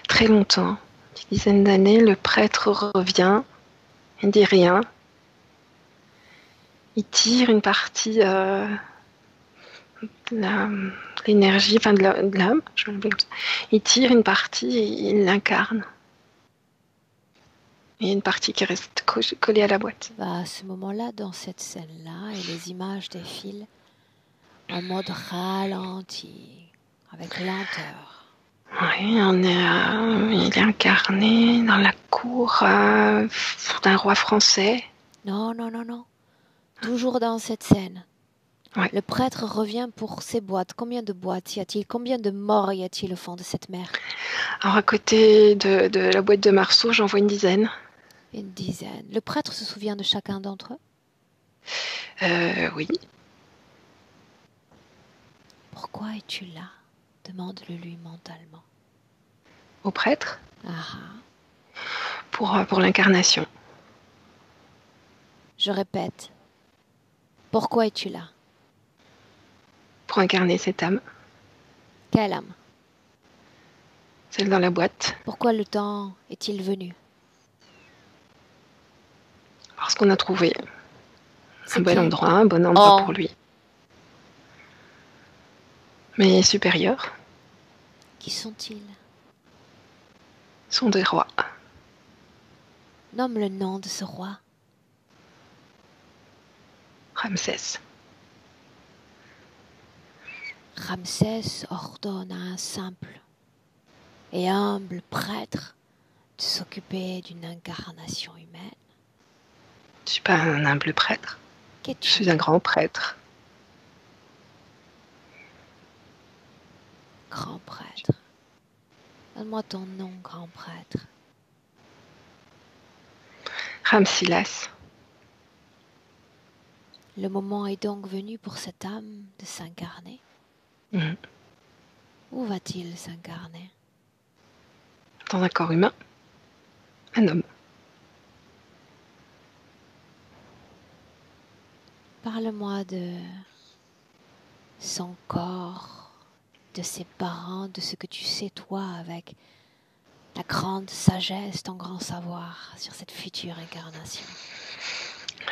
très longtemps, une dizaine d'années, le prêtre revient, il ne dit rien. Il tire une partie de l'énergie, enfin de l'âme, je vais l'appeler comme ça. Il tire une partie et il l'incarne. Il y a une partie qui reste collée à la boîte. À ce moment-là, dans cette scène-là, et les images défilent en mode ralenti, avec lenteur. Oui, il est incarné dans la cour d'un roi français. Non, non, non, non. Toujours dans cette scène. Ouais. Le prêtre revient pour ses boîtes. Combien de boîtes y a-t-il? Combien de morts y a-t-il au fond de cette mer? Alors à côté de la boîte de Marceau, j'en vois une dizaine. Une dizaine. Le prêtre se souvient de chacun d'entre eux? Oui. Pourquoi es-tu là? Demande-le lui mentalement. Au prêtre? Ah. Pour l'incarnation. Je répète. Pourquoi es-tu là? Pour incarner cette âme. Quelle âme? Celle dans la boîte. Pourquoi le temps est-il venu? Parce qu'on a trouvé un bon endroit pour lui. Mais supérieurs. Qui sont-ils? Sont des rois. Nomme le nom de ce roi. Ramsès. Ramsès ordonne à un simple et humble prêtre de s'occuper d'une incarnation humaine. Je ne suis pas un humble prêtre. Qu'es-tu? Je suis un grand prêtre. Grand prêtre. Donne-moi ton nom, grand prêtre. Ramsilas. Le moment est donc venu pour cette âme de s'incarner. Mmh. Où va-t-il s'incarner? Dans un corps humain. Un homme. Parle-moi de son corps, de ses parents, de ce que tu sais toi avec ta grande sagesse, ton grand savoir sur cette future incarnation.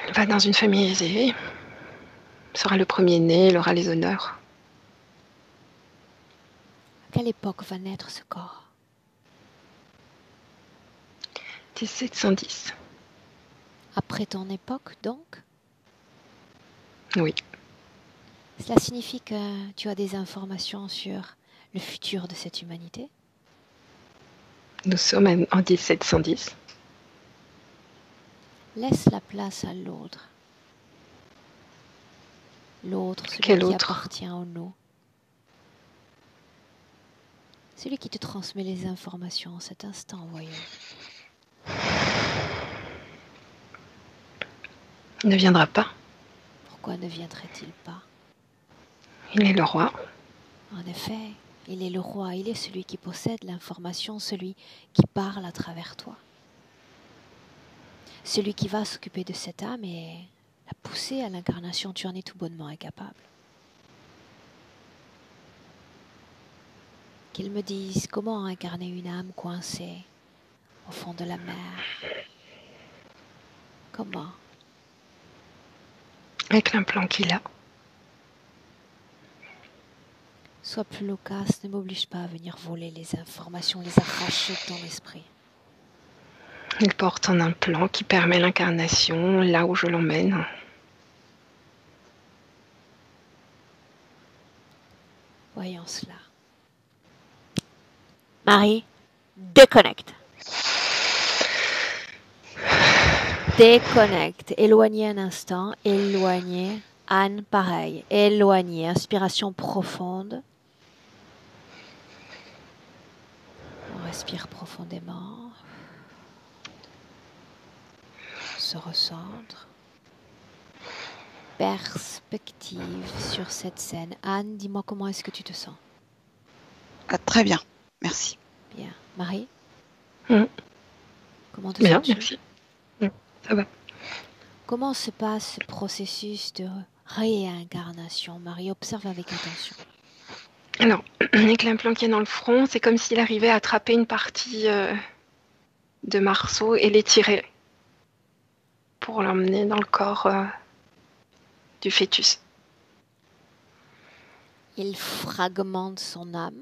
Elle va dans une famille aisée, sera le premier-né, il aura les honneurs. À quelle époque va naître ce corps? 1710. Après ton époque, donc? Oui. Cela signifie que tu as des informations sur le futur de cette humanité? Nous sommes en 1710. Laisse la place à l'autre. L'autre, celui Quel qui autre? appartient au nous. Celui qui te transmet les informations en cet instant, voyons. Il ne viendra pas. Pourquoi ne viendrait-il pas? Il est le roi. En effet, il est le roi, il est celui qui possède l'information, celui qui parle à travers toi. Celui qui va s'occuper de cette âme et la pousser à l'incarnation, tu en es tout bonnement incapable. Qu'il me dise comment incarner une âme coincée au fond de la mer. Comment? Avec l'implant qu'il a. Sois plus loquace, ne m'oblige pas à venir voler les informations, les arracher de ton esprit. Il porte un implant qui permet l'incarnation là où je l'emmène. Voyons cela. Marie, déconnecte. Déconnecte. Éloignez un instant, éloignez Anne, pareil, éloignée, inspiration profonde. On respire profondément. On se recentre. Perspective sur cette scène. Anne, dis-moi comment est-ce que tu te sens? Très bien, merci. Bien. Marie? Comment te Bien, sens-tu? merci. Ça va. Comment se passe ce processus de réincarnation? Marie, observe avec attention. Alors, avec l'implant qui est dans le front, c'est comme s'il arrivait à attraper une partie de Marceau et l'étirer pour l'emmener dans le corps du fœtus. Il fragmente son âme.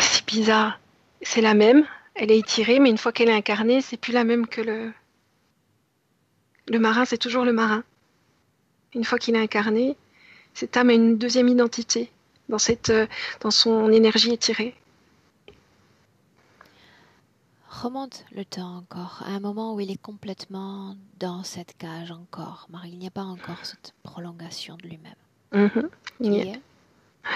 C'est bizarre. C'est la même, elle est étirée, mais une fois qu'elle est incarnée, c'est plus la même que le marin, c'est toujours le marin. Une fois qu'il est incarné, cette âme a une deuxième identité dans son énergie étirée. Remonte le temps encore, à un moment où il est complètement dans cette cage encore. Marie, il n'y a pas encore cette prolongation de lui-même. Tu y es? Oui.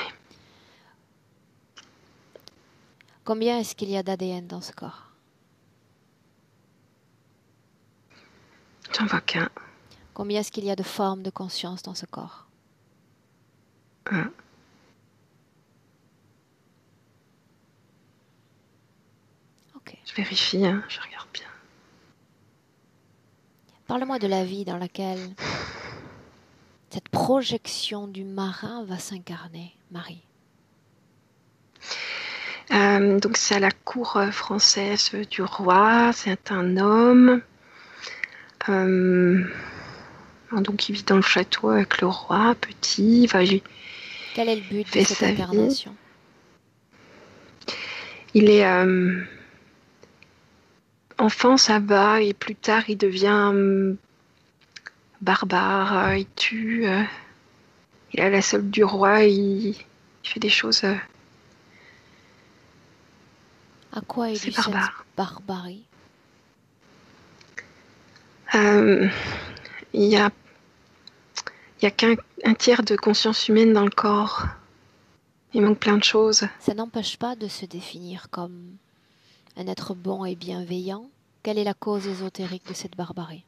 Combien est-ce qu'il y a d'ADN dans ce corps? J'en vois qu'un. Combien est-ce qu'il y a de formes de conscience dans ce corps? Un. Ok. Je vérifie, hein, je regarde bien. Parle-moi de la vie dans laquelle cette projection du marin va s'incarner, Marie. Donc c'est à la cour française du roi, c'est un homme. Donc il vit dans le château avec le roi, petit. Quel est le but de fait cette sa vie. incarnation? Il est enfant, ça va, et plus tard il devient barbare, il tue. Il a la solde du roi, il fait des choses. À quoi est C'est due cette barbare. barbarie? Il y a qu'un tiers de conscience humaine dans le corps. Il manque plein de choses. Ça n'empêche pas de se définir comme un être bon et bienveillant. Quelle est la cause ésotérique de cette barbarie?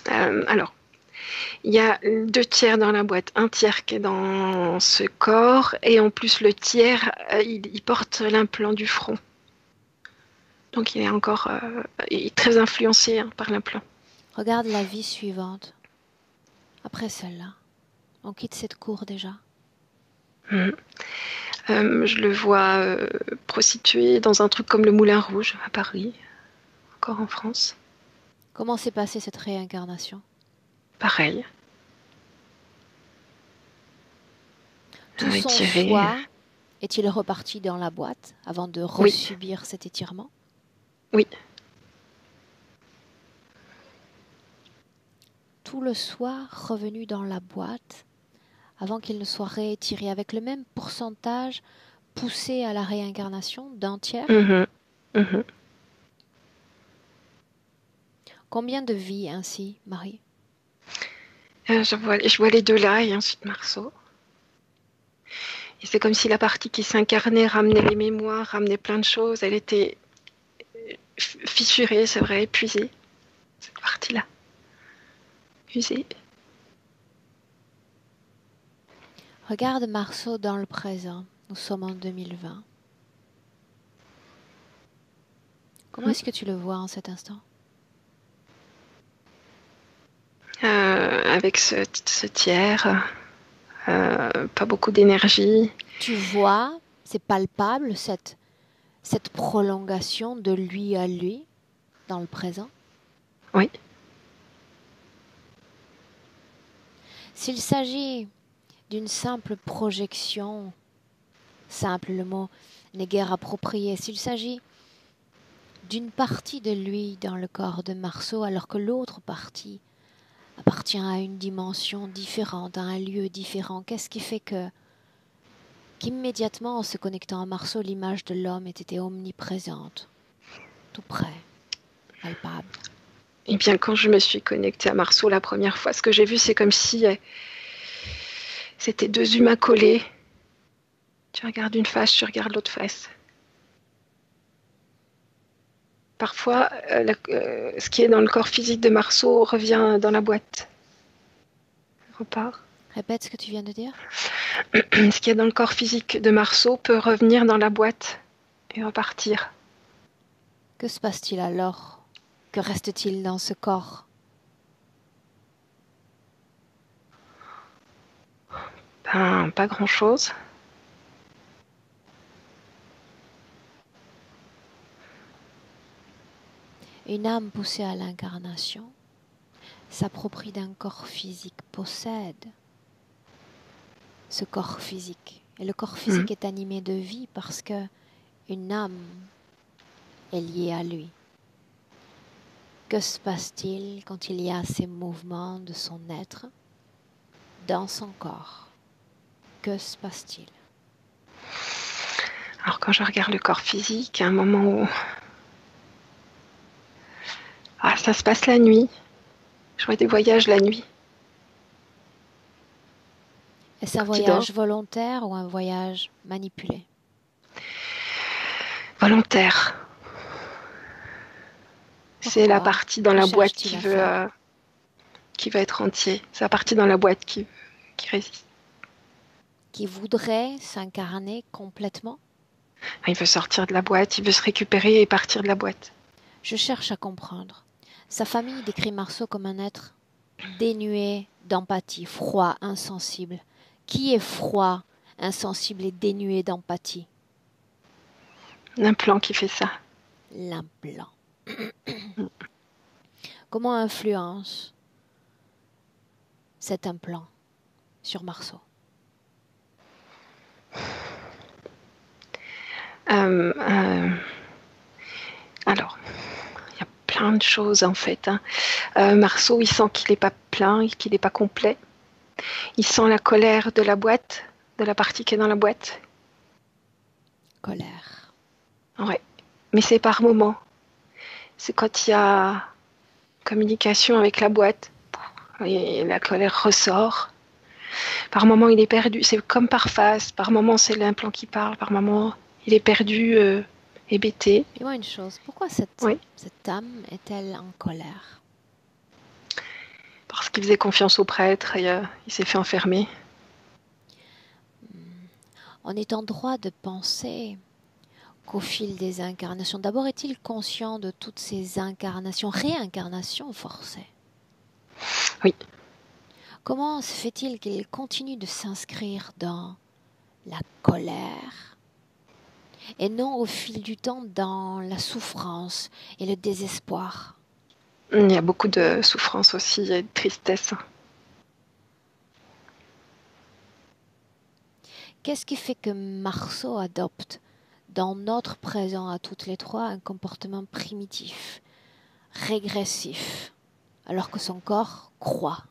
Alors, il y a 2 tiers dans la boîte, un tiers qui est dans ce corps, et en plus le tiers, il porte l'implant du front. Donc il est encore il est très influencé par l'implant. Regarde la vie suivante. Après celle-là, on quitte cette cour déjà. Je le vois prostitué dans un truc comme le Moulin Rouge à Paris, encore en France. Comment s'est passée cette réincarnation? Pareil. Tout son Étiré. soi est-il reparti dans la boîte avant de resubir cet étirement? Oui. Tout le soi revenu dans la boîte avant qu'il ne soit réétiré avec le même pourcentage poussé à la réincarnation d'un tiers? Combien de vies ainsi, Marie? Je vois les deux là et ensuite Marceau. Et c'est comme si la partie qui s'incarnait ramenait les mémoires, ramenait plein de choses. Elle était fissurée, c'est vrai, épuisée. Cette partie-là. Usée. Regarde Marceau dans le présent. Nous sommes en 2020. Comment est-ce que tu le vois en cet instant? Avec ce tiers, pas beaucoup d'énergie. Tu vois, c'est palpable cette prolongation de lui à lui dans le présent? Oui. S'il s'agit d'une simple projection, simple, le mot n'est guère approprié, s'il s'agit d'une partie de lui dans le corps de Marceau alors que l'autre partie appartient à une dimension différente, à un lieu différent, qu'est-ce qui fait qu'immédiatement en se connectant à Marceau, l'image de l'homme ait été omniprésente, tout près, palpable? Et bien, quand je me suis connectée à Marceau la première fois, ce que j'ai vu, c'est comme si c'était deux humains collés. Tu regardes une face, tu regardes l'autre face. Parfois, ce qui est dans le corps physique de Marceau revient dans la boîte. Repart. Répète ce que tu viens de dire. Ce qui est dans le corps physique de Marceau peut revenir dans la boîte et repartir. Que se passe-t-il alors? Que reste-t-il dans ce corps? Ben, pas grand-chose. Une âme poussée à l'incarnation s'approprie d'un corps physique, possède ce corps physique. Et le corps physique est animé de vie parce que une âme est liée à lui. Que se passe-t-il quand il y a ces mouvements de son être dans son corps? Que se passe-t-il? Alors quand je regarde le corps physique, à un moment où... Ah, ça se passe la nuit. Je vois des voyages la nuit. Est-ce un voyage volontaire ou un voyage manipulé? Volontaire. C'est la partie dans la boîte qui veut être entier. C'est la partie dans la boîte qui résiste. Qui voudrait s'incarner complètement? Il veut sortir de la boîte, il veut se récupérer et partir de la boîte. Je cherche à comprendre. Sa famille décrit Marceau comme un être dénué d'empathie, froid, insensible. Qui est froid, insensible et dénué d'empathie? L'implant qui fait ça. L'implant. Comment influence cet implant sur Marceau? Alors, il y a plein de choses en fait. Marceau, il sent qu'il n'est pas plein, qu'il n'est pas complet. Il sent la colère de la boîte, de la partie qui est dans la boîte. Colère. Ouais, mais c'est par moment. C'est quand il y a communication avec la boîte et la colère ressort. Par moment, il est perdu. C'est comme par phase. Par moment, c'est l'implant qui parle. Par moment, il est perdu, hébété. Dis-moi une chose. Pourquoi cette âme est-elle en colère? Parce qu'il faisait confiance au prêtre et il s'est fait enfermer. On est en droit de penser qu'au fil des incarnations, d'abord est-il conscient de toutes ces incarnations, réincarnations forcées? Oui. Comment se fait-il qu'il continue de s'inscrire dans la colère et non au fil du temps dans la souffrance et le désespoir? Il y a beaucoup de souffrance aussi et de tristesse. Qu'est-ce qui fait que Marceau adopte dans notre présent à toutes les trois un comportement primitif, régressif, alors que son corps croît?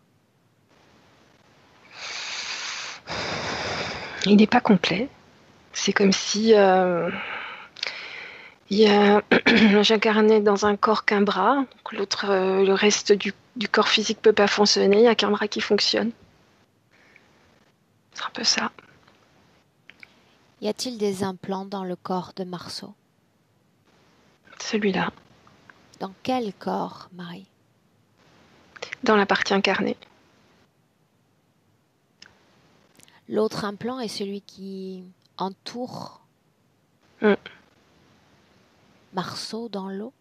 Il n'est pas complet. C'est comme si j'incarnais dans un corps qu'un bras. Donc l'autre, le reste du corps physique peut pas fonctionner. Il n'y a qu'un bras qui fonctionne. C'est un peu ça. Y a-t-il des implants dans le corps de Marceau? Celui-là. Dans quel corps, Marie? Dans la partie incarnée. L'autre implant est celui qui entoure Marceau dans l'eau?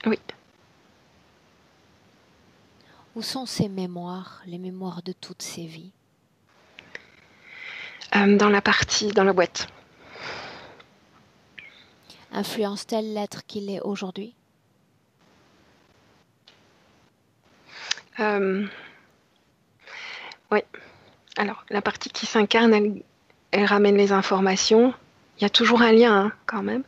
Oui. Où sont ses mémoires, les mémoires de toutes ses vies? Dans la boîte. Influence-t-elle l'être qu'il est aujourd'hui? Oui. Alors, la partie qui s'incarne, elle ramène les informations. Il y a toujours un lien, quand même,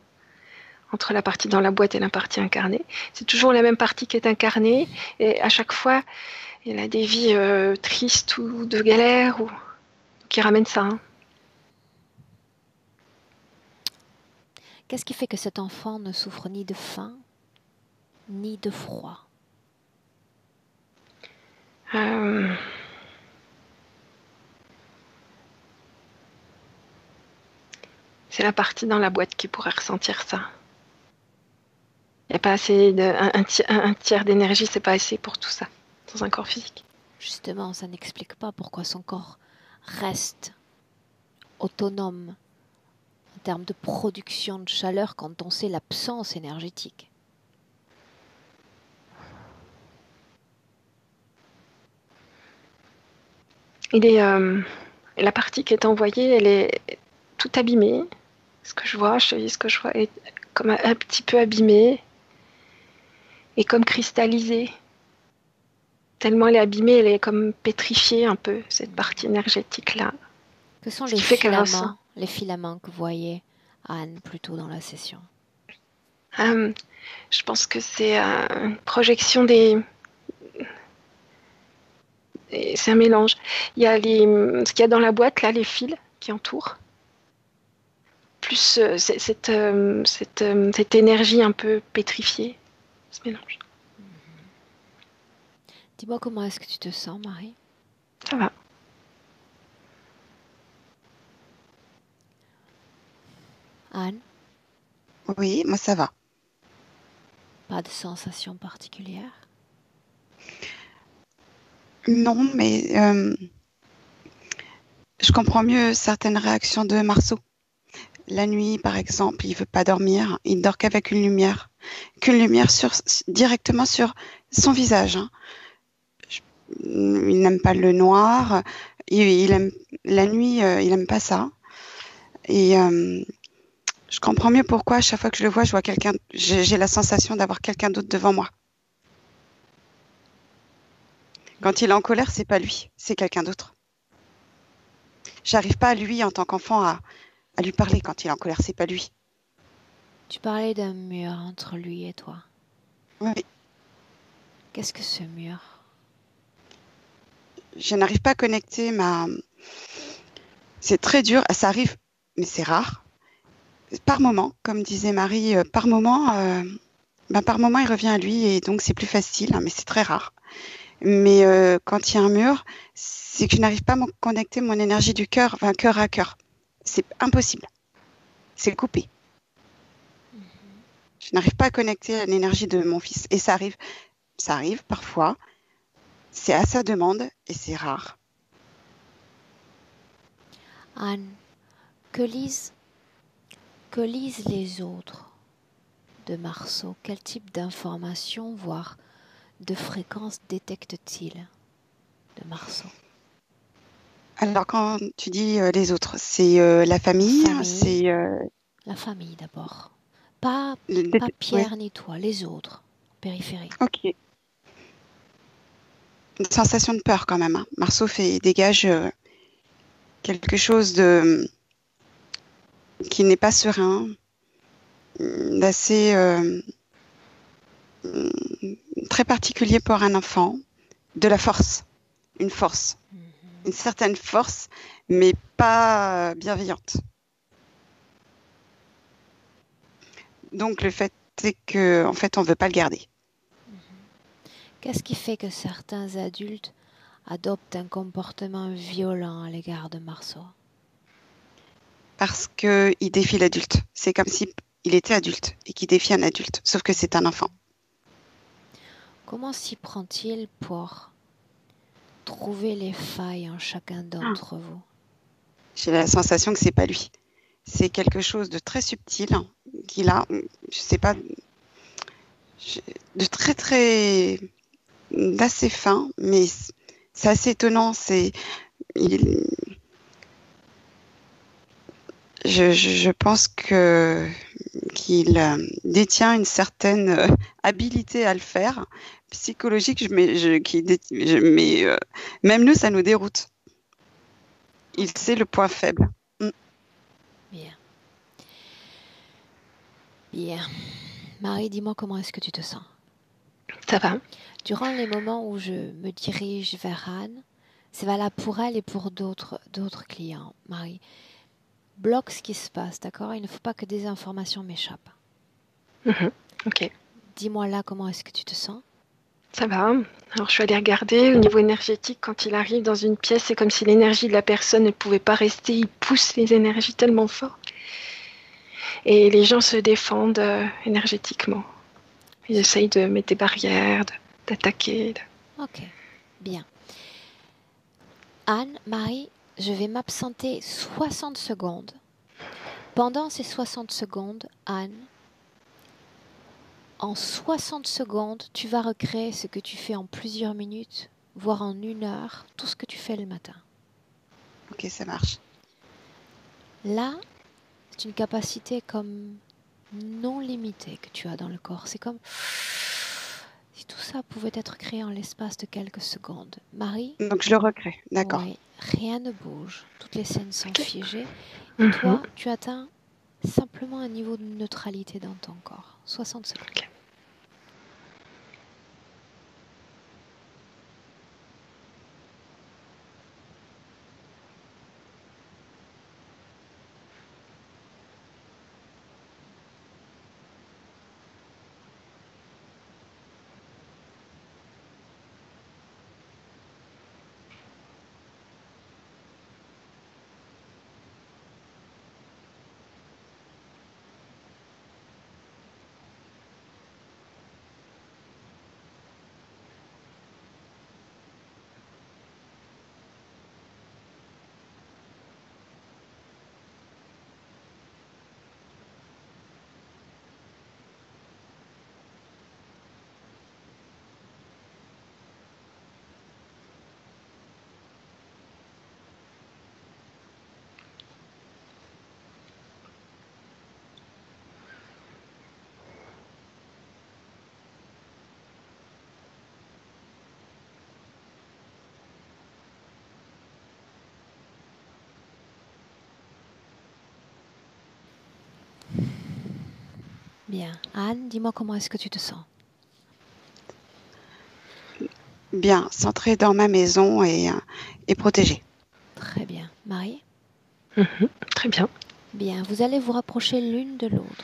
entre la partie dans la boîte et la partie incarnée. C'est toujours la même partie qui est incarnée. Et à chaque fois, il a des vies tristes ou de galère qui ramènent ça. Qu'est-ce qui fait que cet enfant ne souffre ni de faim, ni de froid? Euh, c'est la partie dans la boîte qui pourrait ressentir ça. Il n'y a pas assez un tiers d'énergie, c'est pas assez pour tout ça dans un corps physique. Justement, ça n'explique pas pourquoi son corps reste autonome en termes de production de chaleur quand on sait l'absence énergétique. La partie qui est envoyée, elle est toute abîmée. Ce que je vois, je te dis ce que je vois, est comme un petit peu abîmée et comme cristallisée. Tellement elle est abîmée, elle est comme pétrifiée un peu, cette partie énergétique-là. Que sont Ce qui fait qu'elle ressent. les filaments que voyait Anne plus tôt dans la session? Je pense que c'est une projection des... C'est un mélange. Il y a ce qu'il y a dans la boîte, là, les fils qui entourent, plus cette énergie un peu pétrifiée, ce mélange. Dis-moi comment est-ce que tu te sens, Marie? Ça va. Anne, Oui, moi ça va. pas de sensation particulière? Non, mais je comprends mieux certaines réactions de Marceau. La nuit, par exemple, il veut pas dormir, il dort qu'avec une lumière directement sur son visage. Hein. Il n'aime pas le noir, il aime la nuit, il aime pas ça. Et je comprends mieux pourquoi à chaque fois que je le vois, je vois quelqu'un, j'ai la sensation d'avoir quelqu'un d'autre devant moi. Quand il est en colère, c'est pas lui, c'est quelqu'un d'autre. J'arrive pas, lui, en tant qu'enfant, à lui parler quand il est en colère, c'est pas lui. Tu parlais d'un mur entre lui et toi. Oui. Qu'est-ce que ce mur? Je n'arrive pas à connecter C'est très dur, ça arrive, mais c'est rare. Par moment, comme disait Marie, par moment, il revient à lui et donc c'est plus facile, hein, mais c'est très rare. Mais quand il y a un mur, c'est que je n'arrive pas à me connecter mon énergie du cœur, enfin cœur à cœur. C'est impossible. C'est coupé. Je n'arrive pas à connecter l'énergie de mon fils. Et ça arrive parfois. C'est à sa demande et c'est rare. Anne, que lisent les autres de Marceau? Quel type d'informations, voire de fréquences détectent-ils de Marceau? Alors quand tu dis les autres, c'est la famille, c'est la famille d'abord. Pas Pierre oui. ni toi, les autres, périphérie. Ok. Une sensation de peur quand même. Hein. Marceau dégage quelque chose qui n'est pas serein, d'assez très particulier pour un enfant, de la force, une force, une certaine force, mais pas bienveillante. Donc le fait est que, en fait, on veut pas le garder. Qu'est-ce qui fait que certains adultes adoptent un comportement violent à l'égard de Marceau? Parce que il défie l'adulte. C'est comme si il était adulte et qu'il défie un adulte, sauf que c'est un enfant. Comment s'y prend-il pour trouver les failles en chacun d'entre vous? J'ai la sensation que c'est pas lui. C'est quelque chose de très subtil qu'il a, je sais pas, de très très d'assez fin, mais c'est assez étonnant. Je pense qu'il détient une certaine habilité à le faire, psychologique. Même nous, ça nous déroute. Il sait le point faible. Bien. Bien. Marie, dis-moi comment est-ce que tu te sens? Ça va. Durant les moments où je me dirige vers Anne, c'est valable pour elle et pour d'autres clients. Marie, bloque ce qui se passe, d'accord? Il ne faut pas que des informations m'échappent. Ok. Dis-moi là comment est-ce que tu te sens? Ça va. Alors je suis allée regarder au niveau énergétique, quand il arrive dans une pièce, c'est comme si l'énergie de la personne ne pouvait pas rester, il pousse les énergies tellement fort. Et les gens se défendent énergétiquement. Ils essayent de mettre des barrières, d'attaquer. Ok, bien. Anne, Marie, je vais m'absenter 60 secondes. Pendant ces 60 secondes, Anne, en 60 secondes, tu vas recréer ce que tu fais en plusieurs minutes, voire en 1 heure, tout ce que tu fais le matin. Ok, ça marche. Là, c'est une capacité comme non limitée que tu as dans le corps. C'est comme si tout ça pouvait être créé en l'espace de quelques secondes. Marie, Donc je le recrée, d'accord. oui, rien ne bouge. Toutes les scènes sont figées. Et Mhm. toi, tu atteins simplement un niveau de neutralité dans ton corps. 60 secondes. Ok. Bien. Anne, dis-moi comment est-ce que tu te sens? Bien, centrée dans ma maison et protégée. Très bien. Marie? Mhm. Très bien. Bien. Vous allez vous rapprocher l'une de l'autre.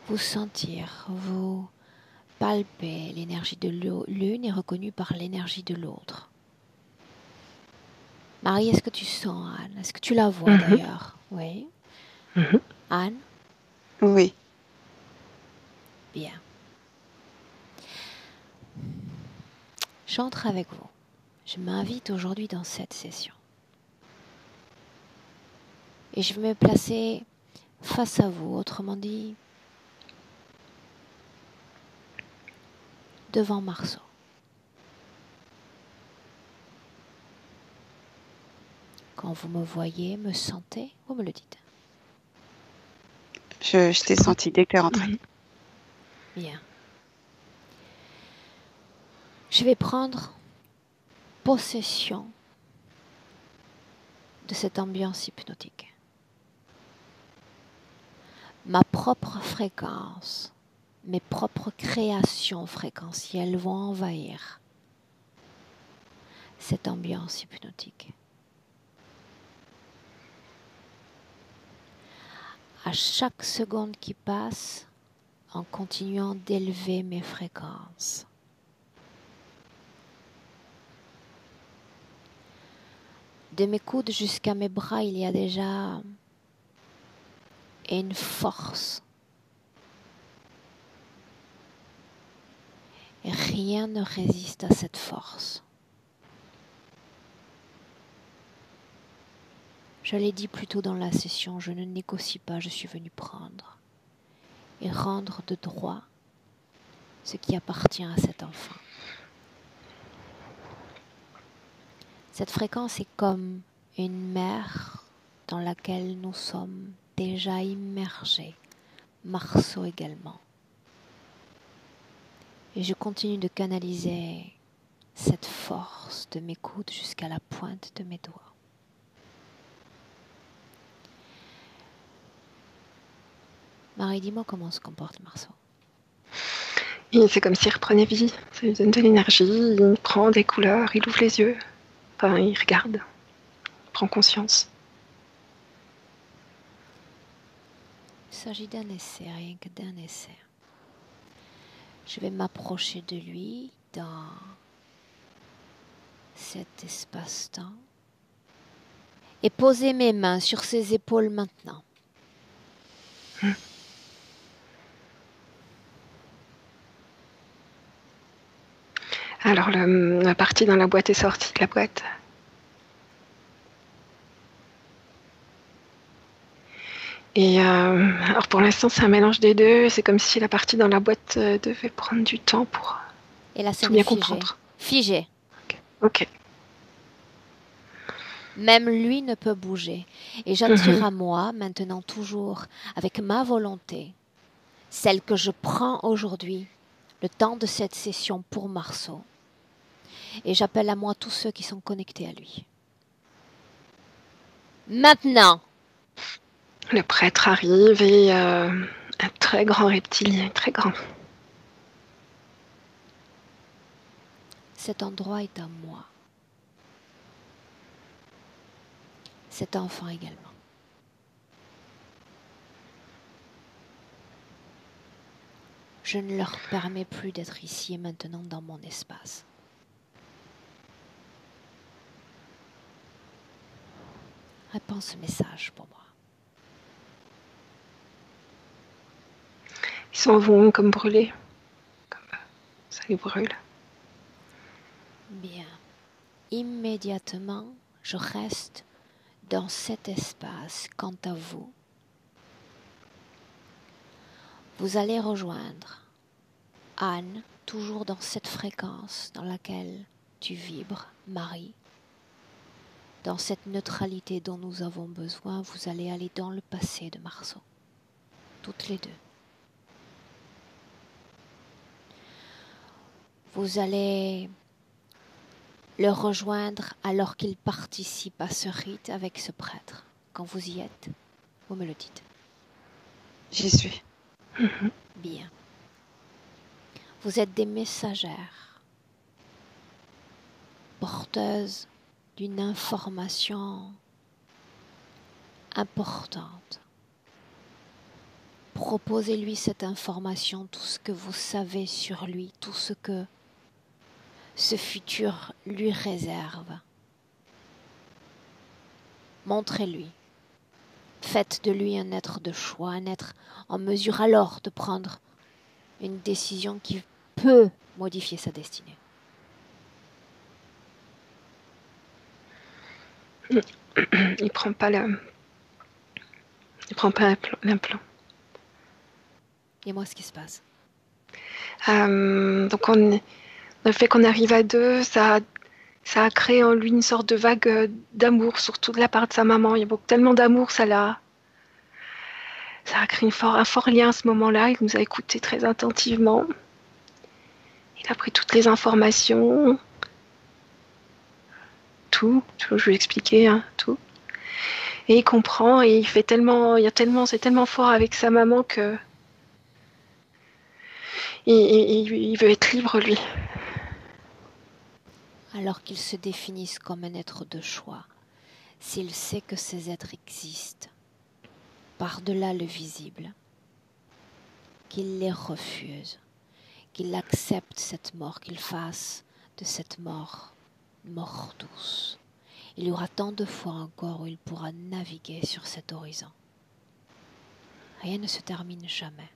Vous sentir, vous palper. L'énergie de l'une est reconnue par l'énergie de l'autre. Marie, est-ce que tu sens Anne? Est-ce que tu la vois d'ailleurs? Oui. Mhm. Anne? Oui. Bien. J'entre avec vous. Je m'invite aujourd'hui dans cette session. Et je vais me placer face à vous, autrement dit, devant Marceau. Quand vous me voyez, me sentez, vous me le dites. Je t'ai senti dès que tu es rentrée. Mhm. Bien. Je vais prendre possession de cette ambiance hypnotique. Ma propre fréquence, mes propres créations fréquentielles vont envahir cette ambiance hypnotique. À chaque seconde qui passe, en continuant d'élever mes fréquences. De mes coudes jusqu'à mes bras, il y a déjà une force. Et rien ne résiste à cette force. Je l'ai dit plus tôt dans la session, je ne négocie pas, je suis venue prendre et rendre de droit ce qui appartient à cet enfant. Cette fréquence est comme une mer dans laquelle nous sommes déjà immergés, Marceau également. Et je continue de canaliser cette force de mes coudes jusqu'à la pointe de mes doigts. Marie, dis-moi comment se comporte Marceau. Et c'est comme s'il reprenait vie. Ça lui donne de l'énergie, il prend des couleurs, il ouvre les yeux. Enfin, il regarde, il prend conscience. Il s'agit d'un essai, rien que d'un essai. Je vais m'approcher de lui dans cet espace-temps et poser mes mains sur ses épaules maintenant. Alors, la partie dans la boîte est sortie de la boîte. Et alors pour l'instant, c'est un mélange des deux. C'est comme si la partie dans la boîte devait prendre du temps pour Et la tout scène bien est figée. comprendre. Figée. Ok. Même lui ne peut bouger. Et j'attire à moi, maintenant toujours, avec ma volonté, celle que je prends aujourd'hui, le temps de cette session pour Marceau. Et j'appelle à moi tous ceux qui sont connectés à lui. Maintenant! Le prêtre arrive et un très grand reptilien, très grand. Cet endroit est à moi. Cet enfant également. Je ne leur permets plus d'être ici et maintenant dans mon espace. Réponds ce message pour moi. Ils s'en vont comme brûlés. Comme ça les brûle. Bien. Immédiatement, je reste dans cet espace. Quant à vous, vous allez rejoindre Anne, toujours dans cette fréquence dans laquelle tu vibres, Marie. Dans cette neutralité dont nous avons besoin, vous allez aller dans le passé de Marceau. Toutes les deux. Vous allez le rejoindre alors qu'il participe à ce rite avec ce prêtre. Quand vous y êtes, vous me le dites. J'y suis. Bien. Vous êtes des messagères, porteuses d'une information importante. Proposez-lui cette information, tout ce que vous savez sur lui, tout ce que ce futur lui réserve. Montrez-lui. Faites de lui un être de choix, un être en mesure alors de prendre une décision qui peut modifier sa destinée. Il prend pas l'implant. Dis-moi ce qui se passe. Donc le fait qu'on arrive à deux, ça a créé en lui une sorte de vague d'amour, surtout de la part de sa maman. Il y a tellement d'amour, ça a créé un fort lien à ce moment-là. Il nous a écoutés très attentivement. Il a pris toutes les informations. Tout, je lui ai expliqué, hein, tout. Et il comprend et c'est tellement fort avec sa maman que il veut être libre, lui. Alors qu'il se définisse comme un être de choix, s'il sait que ces êtres existent, par-delà le visible, qu'il les refuse, qu'il accepte cette mort, qu'il fasse de cette mort une mort douce. Il y aura tant de fois encore où il pourra naviguer sur cet horizon. Rien ne se termine jamais.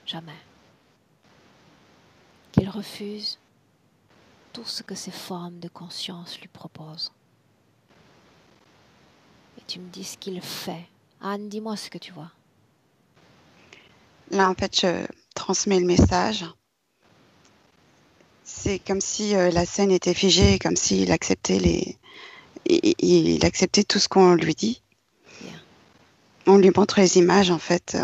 Jamais. Qu'il refuse tout ce que ces formes de conscience lui proposent. Et tu me dis ce qu'il fait. Anne, dis-moi ce que tu vois. Là, en fait, je transmets le message. C'est comme si la scène était figée, comme s'il acceptait il acceptait tout ce qu'on lui dit. Bien. On lui montre les images, en fait,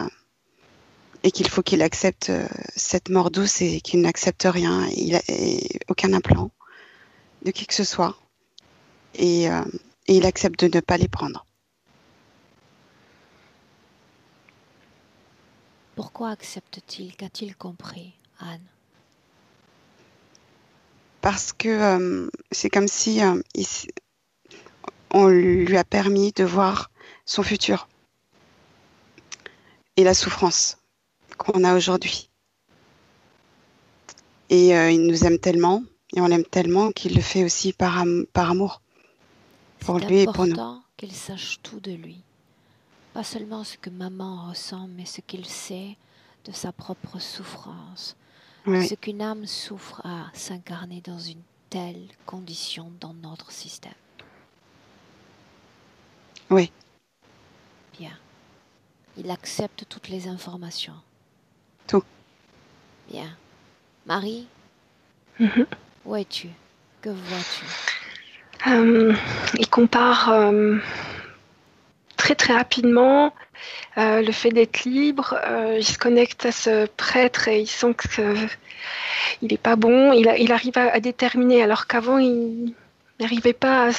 et qu'il faut qu'il accepte cette mort douce et qu'il n'accepte rien, aucun implant de qui que ce soit. Et il accepte de ne pas les prendre. Pourquoi accepte-t-il? Qu'a-t-il compris, Anne? Parce que c'est comme si on lui a permis de voir son futur et la souffrance qu'on a aujourd'hui. Et il nous aime tellement, et on l'aime tellement qu'il le fait aussi par amour, pour lui et pour nous. C'est important qu'il sache tout de lui. Pas seulement ce que maman ressent, mais ce qu'il sait de sa propre souffrance. Oui, Ce qu'une âme souffre à s'incarner dans une telle condition dans notre système. oui. Bien. Il accepte toutes les informations. Tout. Bien. Marie, Mhm. où es-tu? Que vois-tu? Il compare très très rapidement le fait d'être libre. Il se connecte à ce prêtre et il sent qu'il n'est pas bon. Il arrive à déterminer, alors qu'avant il n'arrivait pas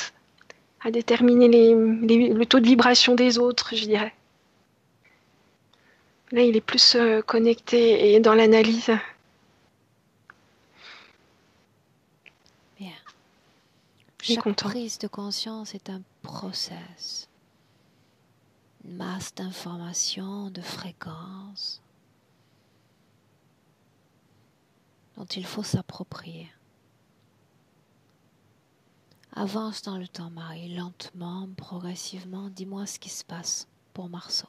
à déterminer le taux de vibration des autres, je dirais. Là, il est plus connecté et dans l'analyse. Bien. Il est Chaque content. prise de conscience est un process. Une masse d'informations, de fréquences dont il faut s'approprier. Avance dans le temps, Marie, lentement, progressivement. Dis-moi ce qui se passe pour Marceau.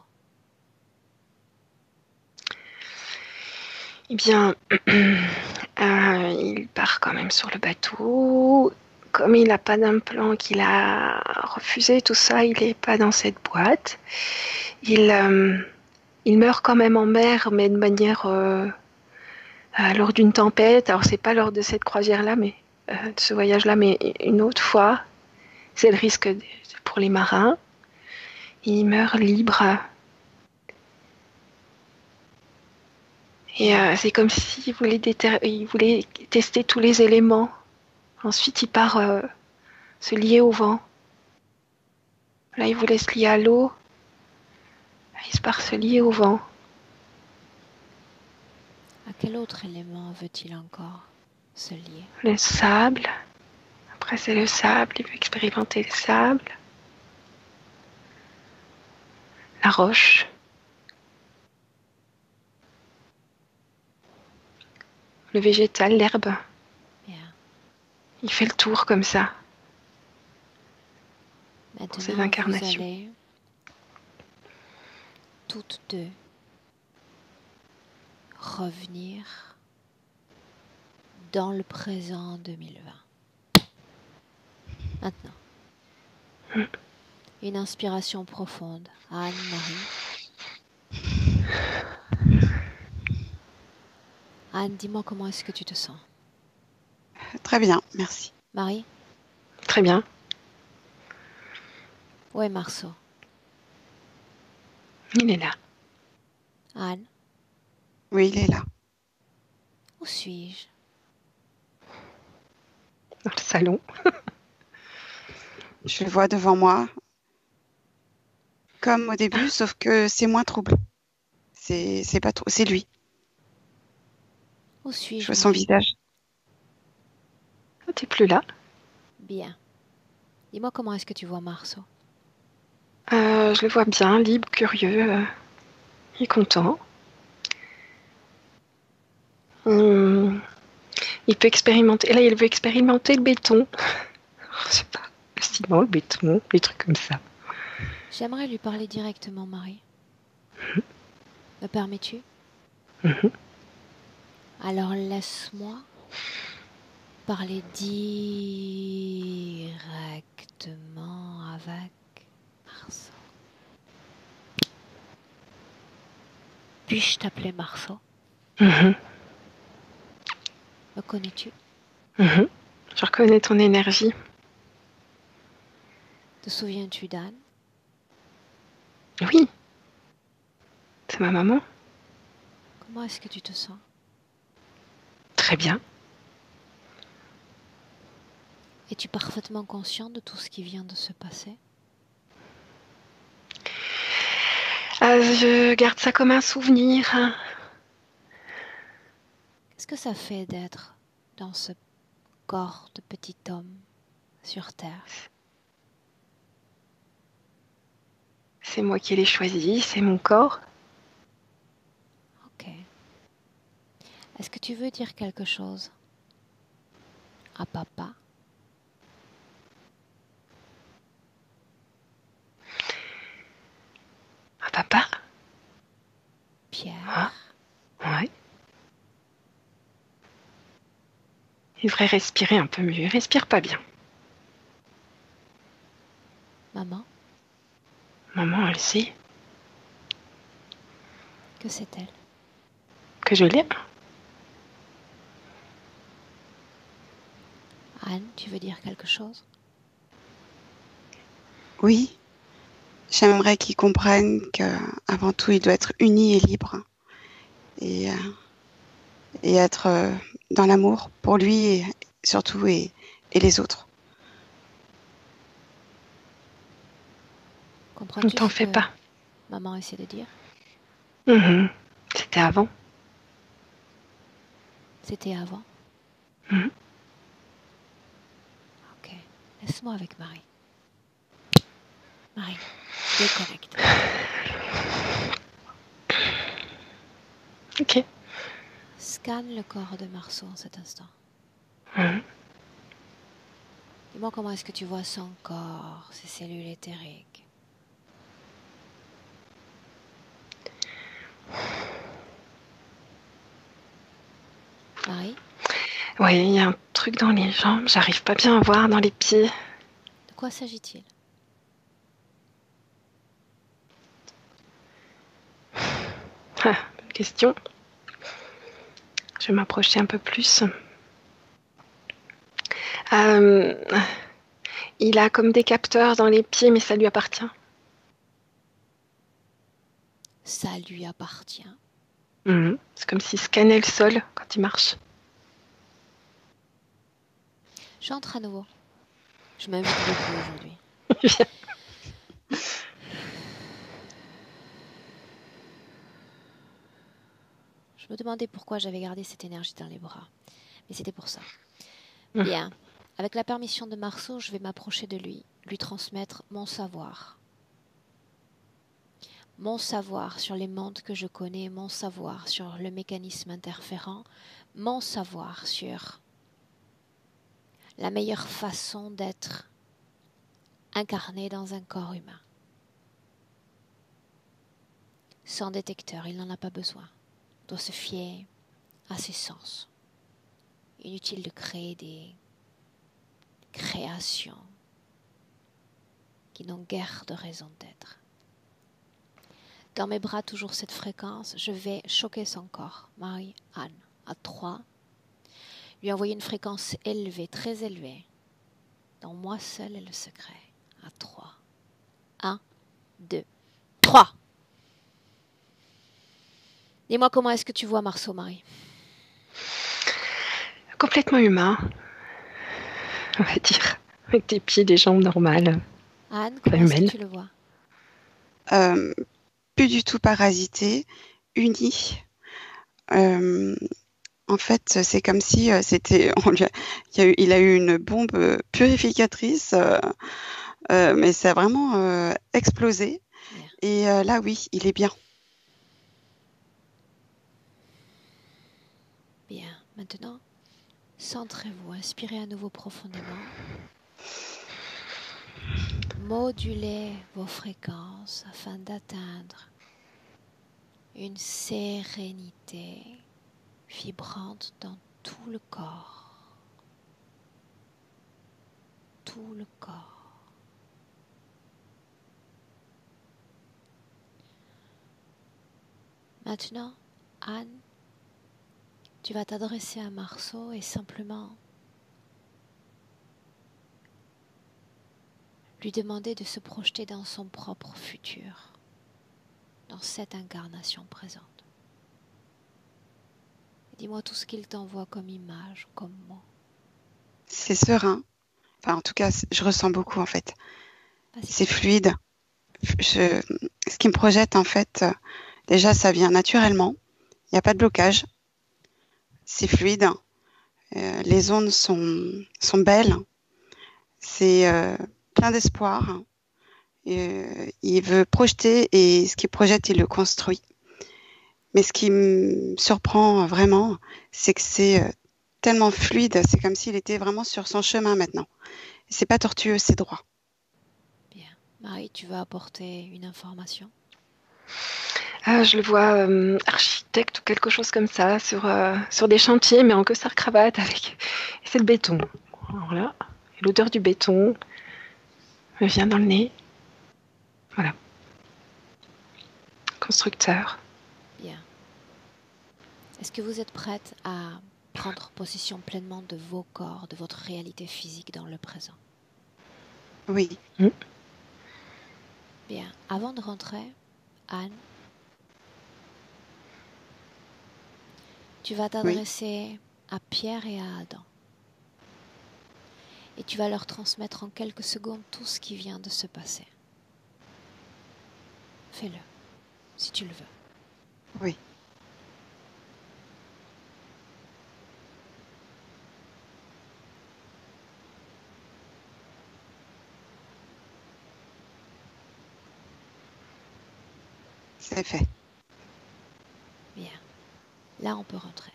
Eh bien, il part quand même sur le bateau. Comme il n'a pas d'implant, qu'il a refusé tout ça, il n'est pas dans cette boîte. Il meurt quand même en mer, mais de manière lors d'une tempête. Alors c'est pas lors de cette croisière-là, mais de ce voyage-là, mais une autre fois. C'est le risque pour les marins. Il meurt libre. Et c'est comme s'il voulait, il voulait tester tous les éléments. Ensuite, il part se lier au vent. Là, il voulait se lier à l'eau. Il part se lier au vent. À quel autre élément veut-il encore se lier? Le sable. Après, c'est le sable. Il veut expérimenter le sable. La roche. Le végétal, l'herbe. Bien. Il fait le tour comme ça. Pour ses Maintenant, vous incarnations. allez toutes deux revenir dans le présent 2020. Maintenant, une inspiration profonde. Anne-Marie. Anne, dis-moi comment est-ce que tu te sens? Très bien, merci. Marie? Très bien. Où est Marceau? Il est là. Anne? Oui, il est là. Où suis-je? Dans le salon. Je le vois devant moi, comme au début, sauf que c'est moins trouble. C'est pas trop, c'est lui. Où Je suis-je, vois son Marie? visage. T'es plus là. Bien. Dis-moi comment est-ce que tu vois Marceau? Je le vois bien, libre, curieux. Il est content. Il peut expérimenter. Et là, il veut expérimenter le béton. Je sais pas. Le ciment, le béton, des trucs comme ça. J'aimerais lui parler directement, Marie. Me permets-tu? Alors laisse-moi parler directement avec Marceau. Puis-je t'appeler Marceau? Mhm. Me connais-tu? Je reconnais ton énergie. Te souviens-tu d'Anne? Oui. C'est ma maman. Comment est-ce que tu te sens? Très bien. Es-tu parfaitement conscient de tout ce qui vient de se passer? Je garde ça comme un souvenir. Qu'est-ce que ça fait d'être dans ce corps de petit homme sur Terre? C'est moi qui l'ai choisi, c'est mon corps. Ok. Est-ce que tu veux dire quelque chose à papa? Ah, papa? Pierre? Ouais. Il devrait respirer un peu mieux. Il respire pas bien. Maman? Maman, elle sait Que c'est-elle? que je l'aime. Anne, tu veux dire quelque chose? Oui, j'aimerais qu'il comprenne qu'avant tout, il doit être uni et libre et, être dans l'amour pour lui et surtout et les autres. Ne Comprends-tu t'en ce fais que pas. maman essaie de dire? C'était avant. C'était avant? Mhm. Ok, laisse-moi avec Marie. Marie, déconnecte. Ok. Scanne le corps de Marceau en cet instant. Mhm. Dis-moi comment est-ce que tu vois son corps, ses cellules éthériques. Marie, Oui, il y a un truc dans les jambes. J'arrive pas bien à voir dans les pieds. de quoi s'agit-il? Ah, bonne question. Je vais m'approcher un peu plus. Euh, il a comme des capteurs dans les pieds, mais ça lui appartient. Ça lui appartient. C'est comme s'il scannait le sol quand il marche. J'entre à nouveau. Je m'invite beaucoup aujourd'hui. Je me demandais pourquoi j'avais gardé cette énergie dans les bras. Mais c'était pour ça. Bien. Avec la permission de Marceau, je vais m'approcher de lui, lui transmettre mon savoir. Mon savoir sur les mondes que je connais, mon savoir sur le mécanisme interférent, mon savoir sur la meilleure façon d'être incarné dans un corps humain. Sans détecteur, il n'en a pas besoin. Il doit se fier à ses sens. Inutile de créer des créations qui n'ont guère de raison d'être. Dans mes bras, toujours cette fréquence, je vais choquer son corps, Marie-Anne, à 3, lui envoyer une fréquence élevée, très élevée. Dans moi seul est le secret, à 3. 1, 2, 3. Dis-moi comment est-ce que tu vois Marceau, Marie? Complètement humain, on va dire. Avec des pieds, des jambes normales. Anne, Pas comment est-ce que humaine. tu le vois? Plus du tout parasité, uni. En fait, c'est comme si il a eu une bombe purificatrice, mais ça a vraiment explosé. Bien. Et là, oui, il est bien. Bien. Maintenant, centrez-vous, inspirez à nouveau profondément. Modulez vos fréquences afin d'atteindre une sérénité vibrante dans tout le corps. Tout le corps. Maintenant, Anne, tu vas t'adresser à Marceau et simplement lui demander de se projeter dans son propre futur, dans cette incarnation présente. Dis-moi tout ce qu'il t'envoie comme image, comme mot. C'est serein. Enfin, en tout cas, je ressens beaucoup, en fait. Vas-y. C'est fluide. Ce qui me projette, en fait, déjà, ça vient naturellement. Il n'y a pas de blocage. C'est fluide. Les ondes sont belles. C'est plein d'espoir. Il veut projeter et ce qu'il projette, il le construit. Mais ce qui me surprend vraiment, c'est que c'est tellement fluide. C'est comme s'il était vraiment sur son chemin maintenant. C'est pas tortueux, c'est droit. Bien. Marie, tu vas apporter une information? Ah, je le vois architecte ou quelque chose comme ça, sur des chantiers, mais en costard-cravate avec. Et c'est le béton. Alors là, l'odeur du béton me vient dans le nez. Voilà. Constructeur. Bien. Est-ce que vous êtes prête à prendre possession pleinement de vos corps, de votre réalité physique dans le présent? Oui. Bien. Avant de rentrer, Anne, tu vas t'adresser à Pierre et à Adam. Et tu vas leur transmettre en quelques secondes tout ce qui vient de se passer. Fais-le, si tu le veux. Oui. C'est fait. Bien. Là, on peut rentrer.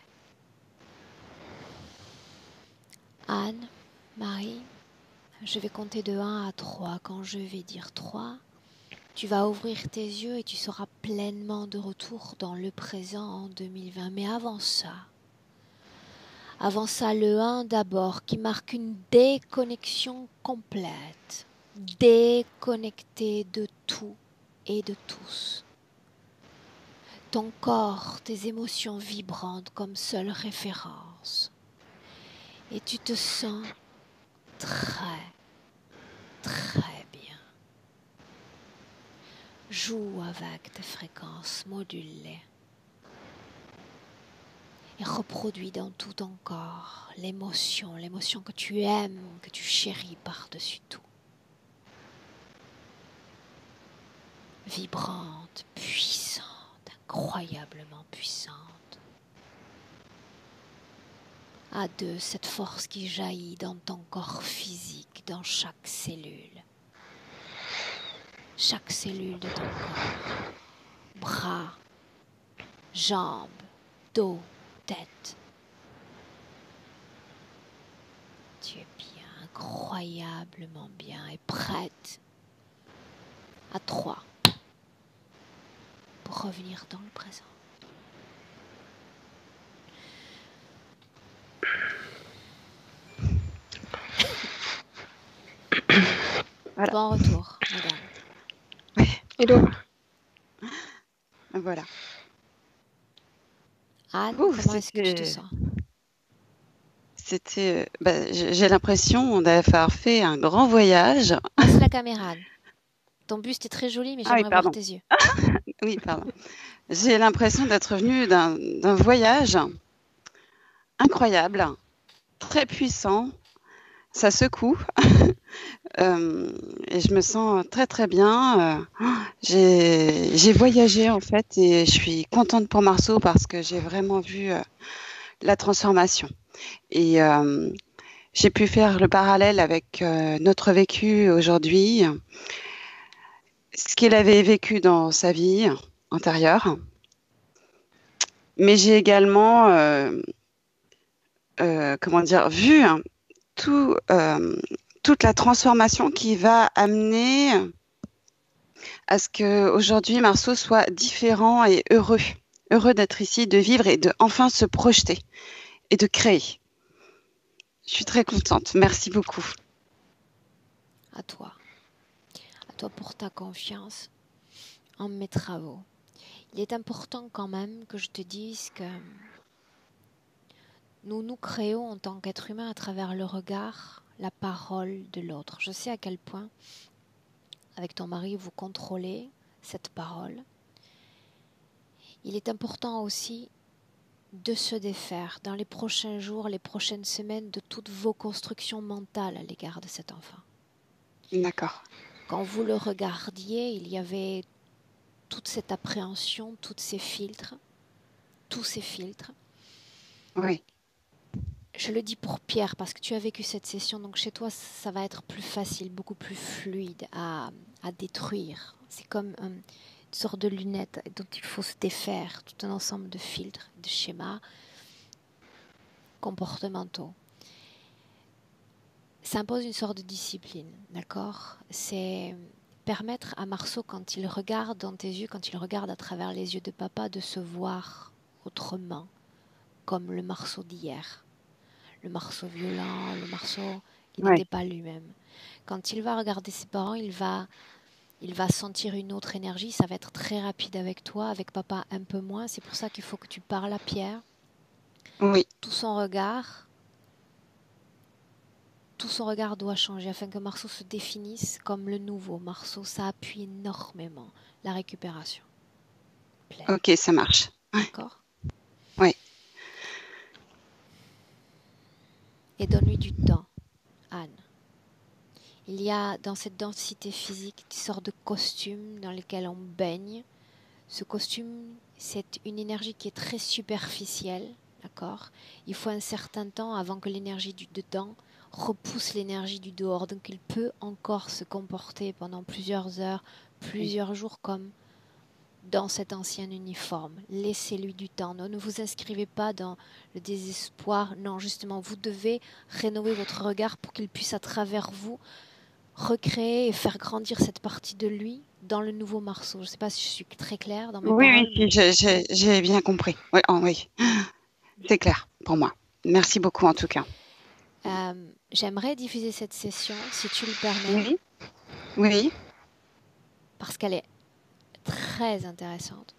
Anne, Marie, je vais compter de 1 à 3. Quand je vais dire 3, tu vas ouvrir tes yeux et tu seras pleinement de retour dans le présent en 2020. Mais avant ça, le 1 d'abord, qui marque une déconnexion complète. Déconnecté de tout et de tous. Ton corps, tes émotions vibrantes comme seule référence. Et tu te sens très, très bien. Joue avec tes fréquences, module-les. Et reproduis dans tout ton corps l'émotion que tu aimes, que tu chéris par-dessus tout. Vibrante, puissante, incroyablement puissante. À deux, cette force qui jaillit dans ton corps physique, dans chaque cellule. Chaque cellule de ton corps. Bras, jambes, dos, tête. Tu es bien, incroyablement bien et prête à 3 pour revenir dans le présent. Voilà. Bon retour, madame. Hello. Voilà. Anne, Ouh, comment est-ce que tu te sens? J'ai l'impression d'avoir fait un grand voyage. Passe la caméra, Anne. Ton buste est très joli, mais Ah oui, j'aimerais voir pardon. tes yeux. Oui, pardon. J'ai l'impression d'être venue d'un voyage incroyable, très puissant. Ça secoue. Et je me sens très très bien. J'ai voyagé en fait et je suis contente pour Marceau parce que j'ai vraiment vu la transformation. Et j'ai pu faire le parallèle avec notre vécu aujourd'hui, ce qu'il avait vécu dans sa vie antérieure. Mais j'ai également, vu toute la transformation qui va amener à ce qu'aujourd'hui Marceau soit différent et heureux d'être ici, de vivre et de enfin se projeter et de créer. Je suis très contente. Merci beaucoup. À toi pour ta confiance en mes travaux. Il est important quand même que je te dise que nous nous créons en tant qu'être humain à travers le regard, la parole de l'autre. Je sais à quel point, avec ton mari, vous contrôlez cette parole. Il est important aussi de se défaire dans les prochains jours, les prochaines semaines, de toutes vos constructions mentales à l'égard de cet enfant. D'accord. Quand vous le regardiez, il y avait toute cette appréhension, tous ces filtres. Oui. Je le dis pour Pierre parce que tu as vécu cette session, donc chez toi ça va être plus facile, beaucoup plus fluide à détruire. C'est comme une sorte de lunette dont il faut se défaire, tout un ensemble de filtres, de schémas comportementaux. Ça impose une sorte de discipline, d'accord? C'est permettre à Marceau, quand il regarde dans tes yeux, quand il regarde à travers les yeux de papa, de se voir autrement, comme le Marceau d'hier. Le Marceau violent, le Marceau qui Ouais. n'était pas lui-même. Quand il va regarder ses parents, il va sentir une autre énergie. Ça va être très rapide avec toi, avec papa un peu moins. C'est pour ça qu'il faut que tu parles à Pierre. Oui. Tout son regard doit changer afin que Marceau se définisse comme le nouveau Marceau. Ça appuie énormément la récupération pleine. Ok, ça marche. D'accord? Oui. Et donne-lui du temps, Anne. Il y a dans cette densité physique des sortes de costumes dans lesquels on baigne. Ce costume, c'est une énergie qui est très superficielle, d'accord? Il faut un certain temps avant que l'énergie du dedans repousse l'énergie du dehors. Donc il peut encore se comporter pendant plusieurs heures, plusieurs jours comme dans cet ancien uniforme. Laissez-lui du temps. Ne vous inscrivez pas dans le désespoir. Non, justement, vous devez rénover votre regard pour qu'il puisse à travers vous recréer et faire grandir cette partie de lui dans le nouveau Marceau. Je ne sais pas si je suis très claire dans mes paroles. Oui, j'ai bien compris. Oui, oui. C'est clair pour moi. Merci beaucoup en tout cas. J'aimerais diffuser cette session, si tu le permets. Oui. Parce qu'elle est très intéressante.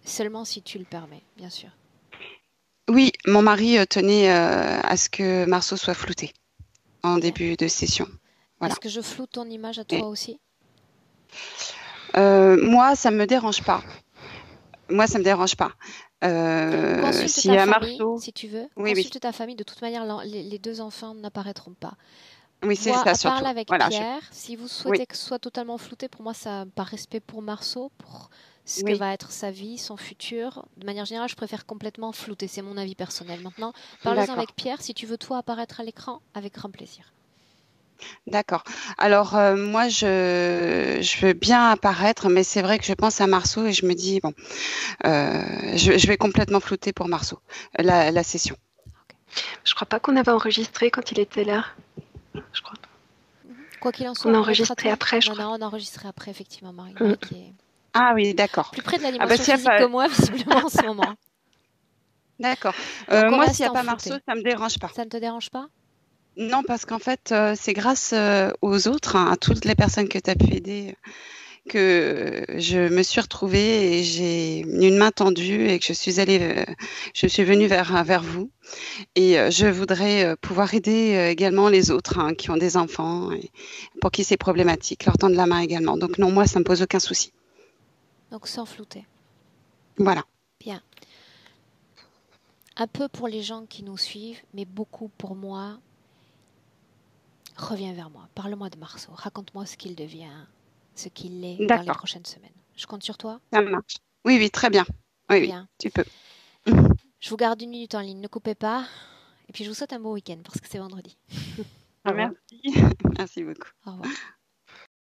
Seulement si tu le permets, bien sûr. Oui, mon mari tenait à ce que Marceau soit flouté en début de session. Voilà. Est-ce que je floute ton image à toi aussi? Moi, ça me dérange pas. Consulte ta famille, si tu veux. Consulte ta famille. De toute manière, les deux enfants n'apparaîtront pas. Oui, c'est ça surtout. Parle avec Pierre. Si vous souhaitez que ce soit totalement flouté, pour moi, ça par respect pour Marceau, pour ce que va être sa vie, son futur. De manière générale, je préfère complètement flouter. C'est mon avis personnel. Maintenant, parlez-en avec Pierre. Si tu veux toi apparaître à l'écran, avec grand plaisir. D'accord. Alors moi, je veux bien apparaître, mais c'est vrai que je pense à Marceau et je me dis bon, je vais complètement flouter pour Marceau la session. Okay. Je crois pas qu'on avait enregistré quand il était là. Je crois pas. Quoi qu'il en soit, on a enregistré après, je crois. Non, on a enregistré après, effectivement, Marie. Qui est... Ah oui, d'accord. Plus près de l'animation physique que moi, visiblement, en ce moment. D'accord. Moi, s'il n'y a pas Marceau, ça ne me dérange pas. Ça ne te dérange pas? Non, parce qu'en fait, c'est grâce aux autres, à toutes les personnes que tu as pu aider, que je me suis retrouvée et j'ai une main tendue et que je suis venue vers vous. Et je voudrais pouvoir aider également les autres qui ont des enfants et pour qui c'est problématique, leur tendre la main également. Donc non, moi, ça ne me pose aucun souci. Donc sans flouter. Voilà. Bien. Un peu pour les gens qui nous suivent, mais beaucoup pour moi. Reviens vers moi. Parle-moi de Marceau. Raconte-moi ce qu'il devient, ce qu'il est dans les prochaines semaines. Je compte sur toi? Ça marche. Oui, très bien. Oui, tu peux. Je vous garde une minute en ligne. Ne coupez pas. Et puis je vous souhaite un bon week-end parce que c'est vendredi. Merci. Merci beaucoup. Au revoir.